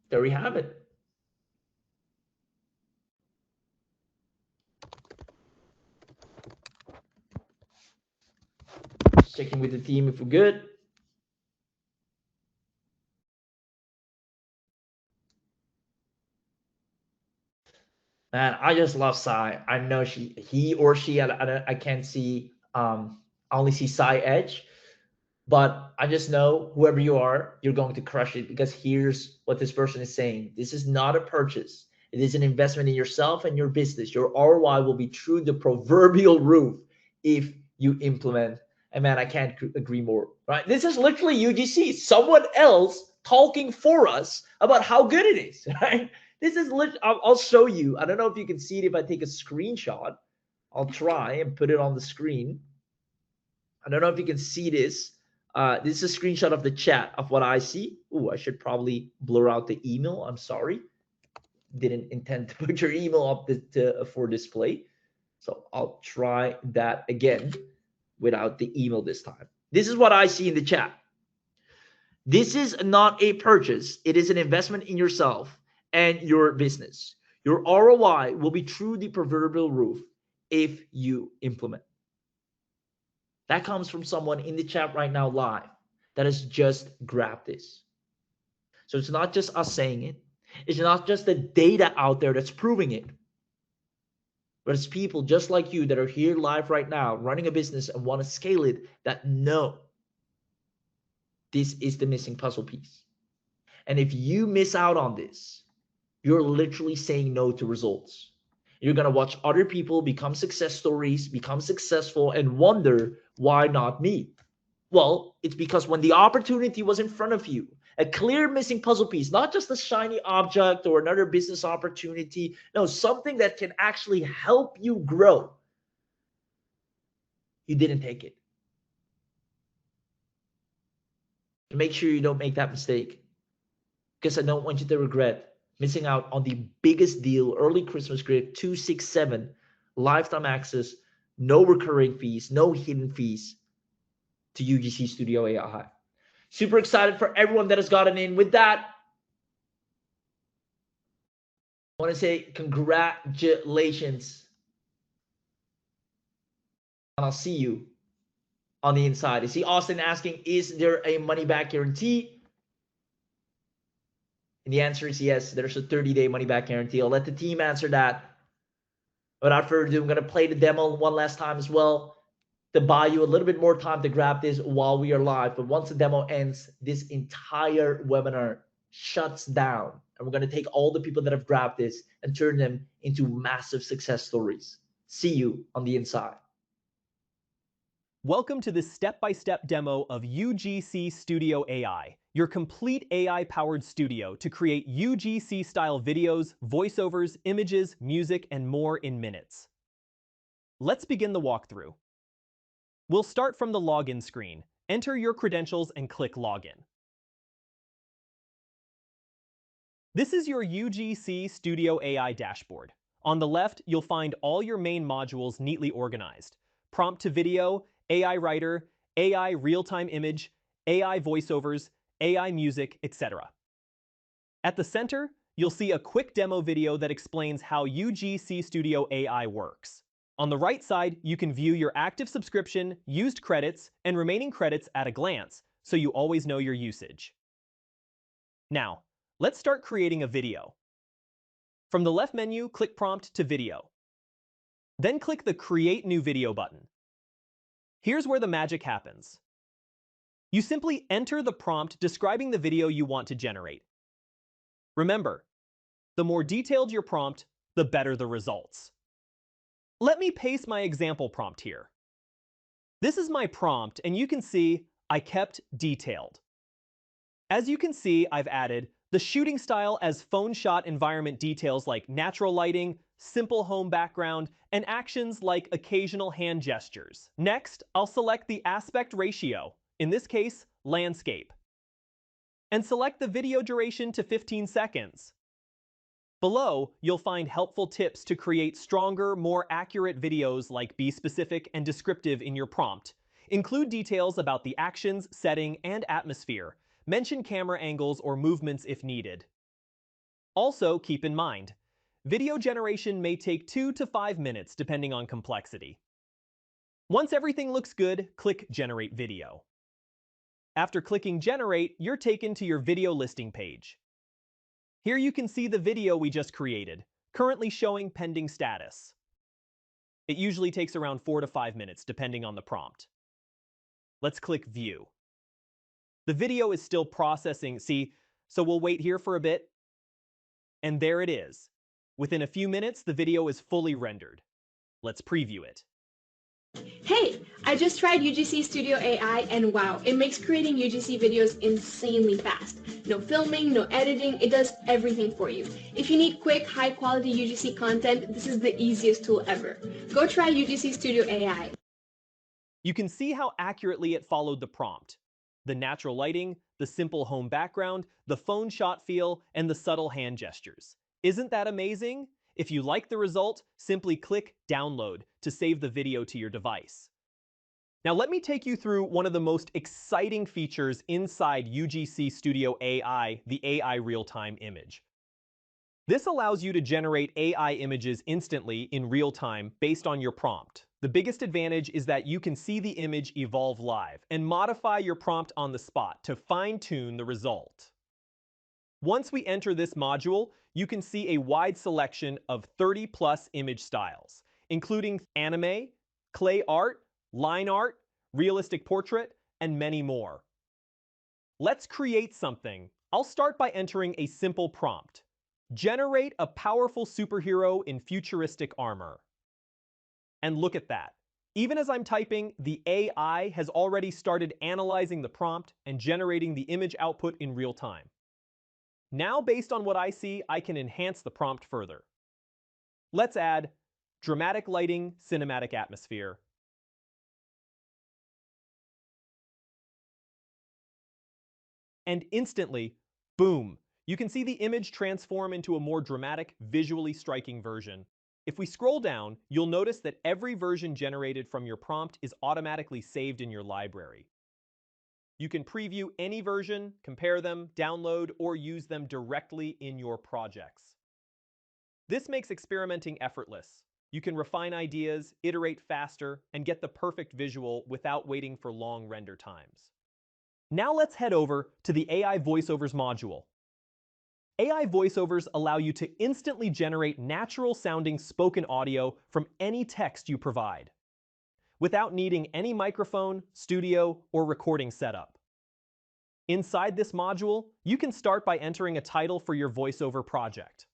There we have it. Just checking with the team if we're good. Man, I just love Sai. I know he or she, I can't see, I only see Sai Edge, but I just know whoever you are, you're going to crush it, because here's what this person is saying. This is not a purchase. It is an investment in yourself and your business. Your ROI will be through the proverbial roof if you implement. And man, I can't agree more, right? This is literally UGC, someone else talking for us about how good it is, right? This is I'll show you. I don't know if you can see it if I take a screenshot. I'll try and put it on the screen. I don't know if you can see this. This is a screenshot of the chat of what I see. Ooh, I should probably blur out the email. I'm sorry. Didn't intend to put your email up for display. So I'll try that again without the email this time. This is what I see in the chat. This is not a purchase. It is an investment in yourself and your business. Your ROI will be through the proverbial roof if you implement. That comes from someone in the chat right now live that has just grabbed this. So it's not just us saying it. It's not just the data out there that's proving it. But it's people just like you that are here live right now running a business and want to scale it that know this is the missing puzzle piece. And if you miss out on this, you're literally saying no to results. You're going to watch other people become success stories, become successful, and wonder, why not me? Well, it's because when the opportunity was in front of you, a clear missing puzzle piece, not just a shiny object or another business opportunity, no, something that can actually help you grow, you didn't take it. Make sure you don't make that mistake, because I don't want you to regret missing out on the biggest deal, early Christmas gift, 267, lifetime access, no recurring fees, no hidden fees to UGCStudioAI. Super excited for everyone that has gotten in. With that, I want to say congratulations. And I'll see you on the inside. I see Austin asking, is there a money-back guarantee? And the answer is yes. There's a 30-day money-back guarantee. I'll let the team answer that. Without further ado, I'm going to play the demo one last time as well to buy you a little bit more time to grab this while we are live. But once the demo ends, this entire webinar shuts down. And we're going to take all the people that have grabbed this and turn them into massive success stories. See you on the inside. Welcome to this step-by-step demo of UGCStudioAI, your complete AI-powered studio to create UGC-style videos, voiceovers, images, music, and more in minutes. Let's begin the walkthrough. We'll start from the login screen. Enter your credentials and click Login. This is your UGCStudioAI dashboard. On the left, you'll find all your main modules neatly organized: prompt to video, AI writer, AI real-time image, AI voiceovers, AI music, etc. At the center, you'll see a quick demo video that explains how UGCStudioAI works. On the right side, you can view your active subscription, used credits, and remaining credits at a glance, so you always know your usage. Now, let's start creating a video. From the left menu, click Prompt to Video. Then click the Create New Video button. Here's where the magic happens. You simply enter the prompt describing the video you want to generate. Remember, the more detailed your prompt, the better the results. Let me paste my example prompt here. This is my prompt, and you can see I kept detailed. As you can see, I've added the shooting style as phone shot environment details like natural lighting, simple home background, and actions like occasional hand gestures. Next, I'll select the aspect ratio. in this case, landscape, and select the video duration to 15 seconds. Below, you'll find helpful tips to create stronger, more accurate videos like be specific and descriptive in your prompt. Include details about the actions, setting, and atmosphere. Mention camera angles or movements if needed. Also, keep in mind, video generation may take 2 to 5 minutes depending on complexity. Once everything looks good, click Generate Video. After clicking Generate, you're taken to your video listing page. Here you can see the video we just created, currently showing pending status. It usually takes around 4 to 5 minutes depending on the prompt. Let's click View. The video is still processing, see, so we'll wait here for a bit. And there it is. Within a few minutes, the video is fully rendered. Let's preview it. Hey, I just tried UGCStudioAI and wow, it makes creating UGC videos insanely fast. No filming, no editing, it does everything for you. If you need quick, high-quality UGC content, this is the easiest tool ever. Go try UGCStudioAI. You can see how accurately it followed the prompt. The natural lighting, the simple home background, the phone shot feel, and the subtle hand gestures. Isn't that amazing? If you like the result, simply click Download to save the video to your device. Now let me take you through one of the most exciting features inside UGCStudioAI, the AI real-time image. This allows you to generate AI images instantly in real time based on your prompt. The biggest advantage is that you can see the image evolve live and modify your prompt on the spot to fine-tune the result. Once we enter this module, you can see a wide selection of 30+ image styles, including anime, clay art, line art, realistic portrait, and many more. Let's create something. I'll start by entering a simple prompt. Generate a powerful superhero in futuristic armor. And look at that. Even as I'm typing, the AI has already started analyzing the prompt and generating the image output in real time. Now, based on what I see, I can enhance the prompt further. Let's add dramatic lighting, cinematic atmosphere. And instantly, boom, you can see the image transform into a more dramatic, visually striking version. If we scroll down, you'll notice that every version generated from your prompt is automatically saved in your library. You can preview any version, compare them, download, or use them directly in your projects. This makes experimenting effortless. You can refine ideas, iterate faster, and get the perfect visual without waiting for long render times. Now let's head over to the AI voiceovers module. AI voiceovers allow you to instantly generate natural-sounding spoken audio from any text you provide, without needing any microphone, studio, or recording setup. Inside this module, you can start by entering a title for your voiceover project.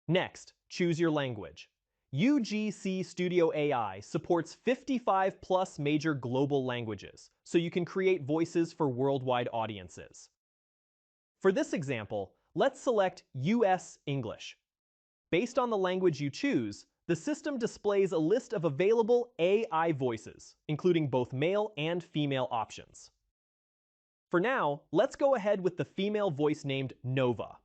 Next, choose your language. UGCStudioAI supports 55+ major global languages, so you can create voices for worldwide audiences. For this example, let's select US English. Based on the language you choose, the system displays a list of available AI voices, including both male and female options. For now, let's go ahead with the female voice named Nova.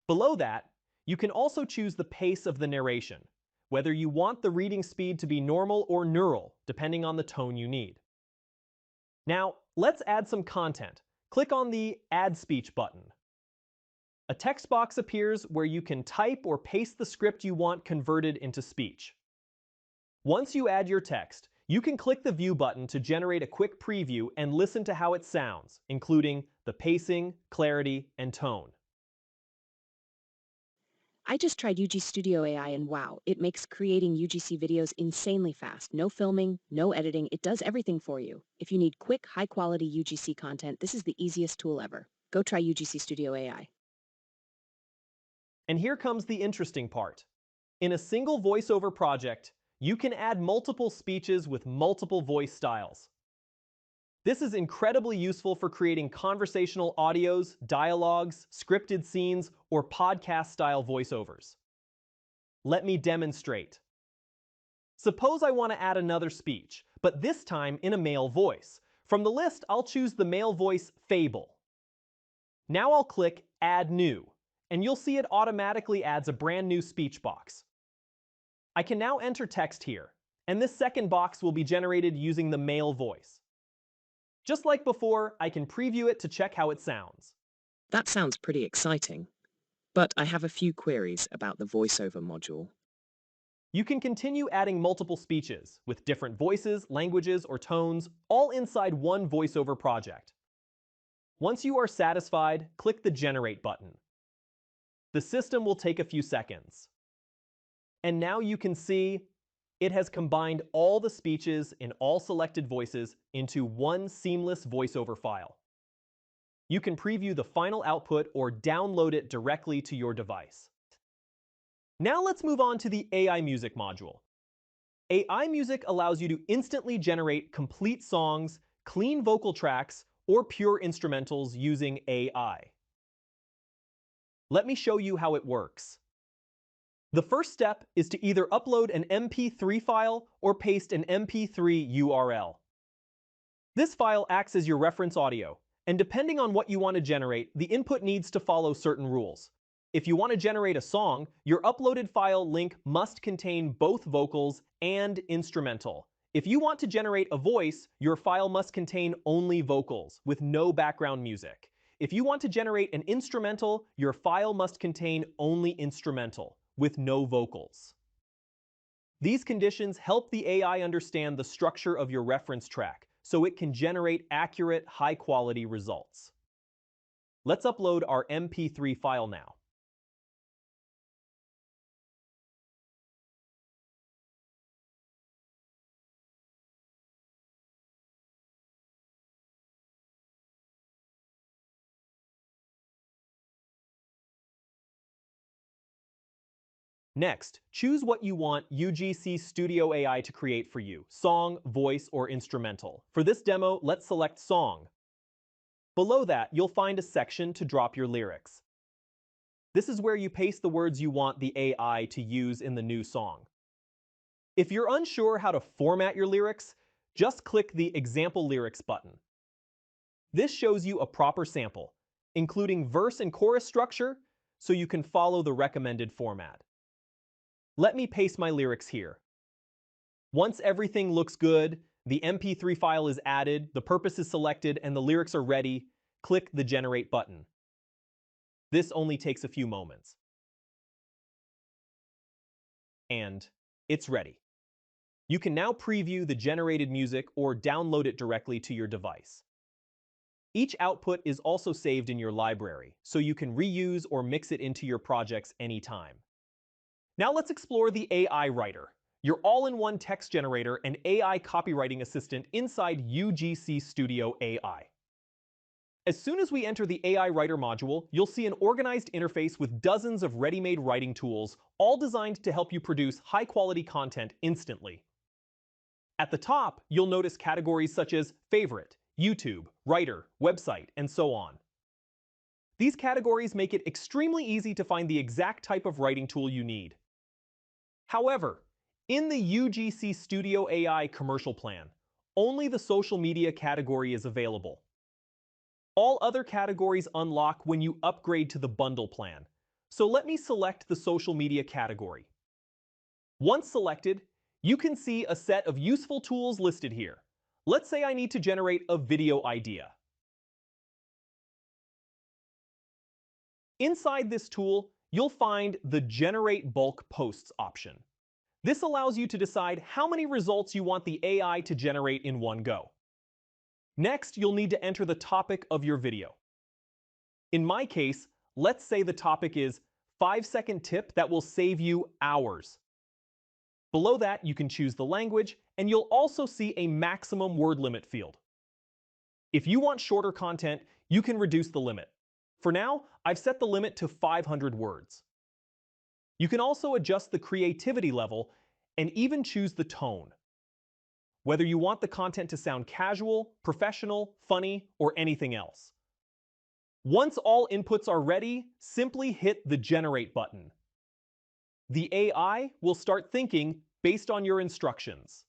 Below that, you can also choose the pace of the narration, whether you want the reading speed to be normal or neural, depending on the tone you need. Now, let's add some content. Click on the Add Speech button. A text box appears where you can type or paste the script you want converted into speech. Once you add your text, you can click the View button to generate a quick preview and listen to how it sounds, including the pacing, clarity, and tone. I just tried UGCStudioAI and wow, it makes creating UGC videos insanely fast. No filming, no editing, it does everything for you. If you need quick, high-quality UGC content, this is the easiest tool ever. Go try UGCStudioAI. And here comes the interesting part. In a single voiceover project, you can add multiple speeches with multiple voice styles. This is incredibly useful for creating conversational audios, dialogues, scripted scenes, or podcast-style voiceovers. Let me demonstrate. Suppose I want to add another speech, but this time in a male voice. From the list, I'll choose the male voice Fable. Now I'll click Add New, and you'll see it automatically adds a brand new speech box. I can now enter text here, and this second box will be generated using the male voice. Just like before, I can preview it to check how it sounds. That sounds pretty exciting, but I have a few queries about the voiceover module. You can continue adding multiple speeches with different voices, languages, or tones, all inside one voiceover project. Once you are satisfied, click the Generate button. The system will take a few seconds. And now you can see it has combined all the speeches in all selected voices into one seamless voiceover file. You can preview the final output or download it directly to your device. Now let's move on to the AI Music module. AI Music allows you to instantly generate complete songs, clean vocal tracks, or pure instrumentals using AI. Let me show you how it works. The first step is to either upload an MP3 file or paste an MP3 URL. This file acts as your reference audio, and depending on what you want to generate, the input needs to follow certain rules. If you want to generate a song, your uploaded file link must contain both vocals and instrumental. If you want to generate a voice, your file must contain only vocals, with no background music. If you want to generate an instrumental, your file must contain only instrumental, with no vocals. These conditions help the AI understand the structure of your reference track, so it can generate accurate, high-quality results. Let's upload our MP3 file now. Next, choose what you want UGCStudioAI to create for you, song, voice, or instrumental. For this demo, let's select Song. Below that, you'll find a section to drop your lyrics. This is where you paste the words you want the AI to use in the new song. If you're unsure how to format your lyrics, just click the Example Lyrics button. This shows you a proper sample, including verse and chorus structure, so you can follow the recommended format. Let me paste my lyrics here. Once everything looks good, the MP3 file is added, the purpose is selected, and the lyrics are ready, click the Generate button. This only takes a few moments. And it's ready. You can now preview the generated music or download it directly to your device. Each output is also saved in your library, so you can reuse or mix it into your projects anytime. Now let's explore the AI Writer, your all-in-one text generator and AI copywriting assistant inside UGCStudioAI. As soon as we enter the AI Writer module, you'll see an organized interface with dozens of ready-made writing tools, all designed to help you produce high-quality content instantly. At the top, you'll notice categories such as Favorite, YouTube, Writer, Website, and so on. These categories make it extremely easy to find the exact type of writing tool you need. However, in the UGCStudioAI commercial plan, only the social media category is available. All other categories unlock when you upgrade to the bundle plan, so let me select the social media category. Once selected, you can see a set of useful tools listed here. Let's say I need to generate a video idea. Inside this tool, you'll find the Generate Bulk Posts option. This allows you to decide how many results you want the AI to generate in one go. Next, you'll need to enter the topic of your video. In my case, let's say the topic is 5-second tip that will save you hours. Below that, you can choose the language, and you'll also see a maximum word limit field. If you want shorter content, you can reduce the limit. For now, I've set the limit to 500 words. You can also adjust the creativity level and even choose the tone. Whether you want the content to sound casual, professional, funny, or anything else. Once all inputs are ready, simply hit the Generate button. The AI will start thinking based on your instructions.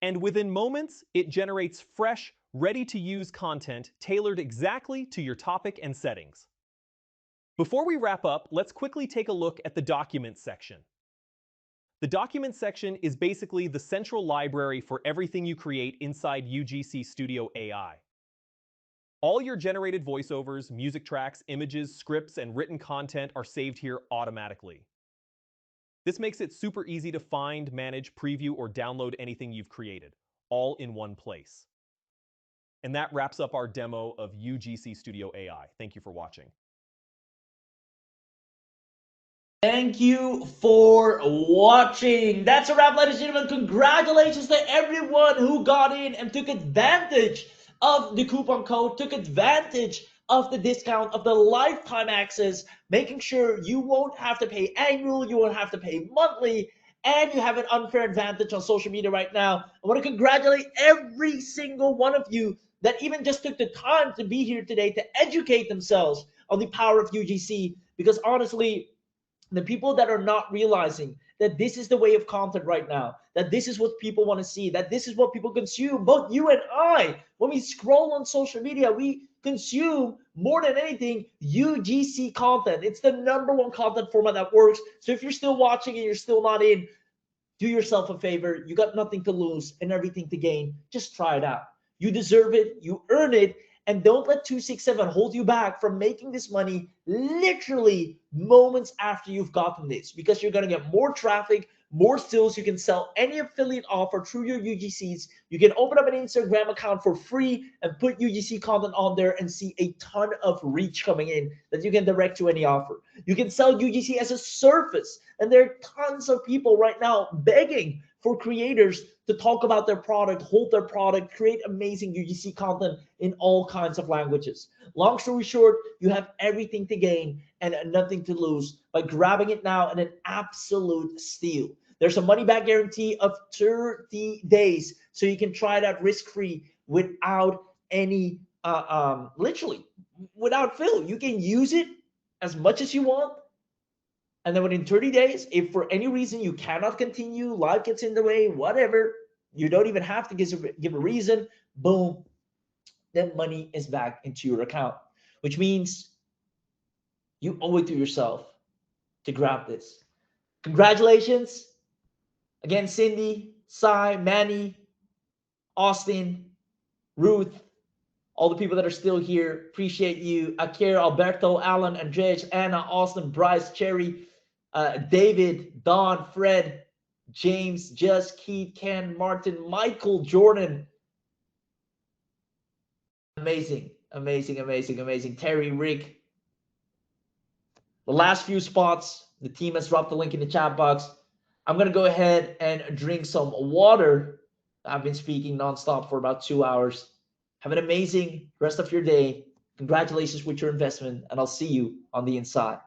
And within moments, it generates fresh, ready-to-use content tailored exactly to your topic and settings. Before we wrap up, let's quickly take a look at the Documents section. The Documents section is basically the central library for everything you create inside UGC Studio AI. All your generated voiceovers, music tracks, images, scripts, and written content are saved here automatically. This makes it super easy to find, manage, preview, or download anything you've created, all in one place. And that wraps up our demo of UGC Studio AI. Thank you for watching. Thank you for watching. That's a wrap, ladies and gentlemen. Congratulations to everyone who got in and took advantage of the coupon code, took advantage of the discount, of the lifetime access, making sure you won't have to pay annual, you won't have to pay monthly, and you have an unfair advantage on social media right now. I want to congratulate every single one of you that even just took the time to be here today to educate themselves on the power of UGC, because honestly, the people that are not realizing that this is the way of content right now, that this is what people want to see, that this is what people consume, both you and I, when we scroll on social media, we consume more than anything UGC content. It's the #1 content format that works. So if you're still watching and you're still not in, do yourself a favor. You got nothing to lose and everything to gain. Just try it out. You deserve it. You earn it. And don't let 267 hold you back from making this money literally moments after you've gotten this, because you're going to get more traffic, more sales. You can sell any affiliate offer through your UGCs. You can open up an Instagram account for free and put UGC content on there and see a ton of reach coming in that you can direct to any offer. You can sell UGC as a service. And there are tons of people right now begging for creators to talk about their product, hold their product, create amazing UGC content in all kinds of languages. Long story short, you have everything to gain and nothing to lose by grabbing it now at an absolute steal. There's a money back guarantee of 30 days, so you can try it out risk-free without any, literally without fill. You can use it as much as you want. And then within 30 days, if for any reason you cannot continue, life gets in the way, whatever, you don't even have to give a reason, boom, then money is back into your account, which means you owe it to yourself to grab this. Congratulations. Again, Cindy, Sai, Manny, Austin, Ruth, all the people that are still here, appreciate you. Akira, Alberto, Alan, Andres, Anna, Austin, Bryce, Cherry, David, Don, Fred, James, Just, Keith, Ken, Martin, Michael, Jordan. Amazing, amazing, amazing, amazing. Terry, Rick. The last few spots, the team has dropped the link in the chat box. I'm going to go ahead and drink some water. I've been speaking nonstop for about 2 hours. Have an amazing rest of your day. Congratulations with your investment, and I'll see you on the inside.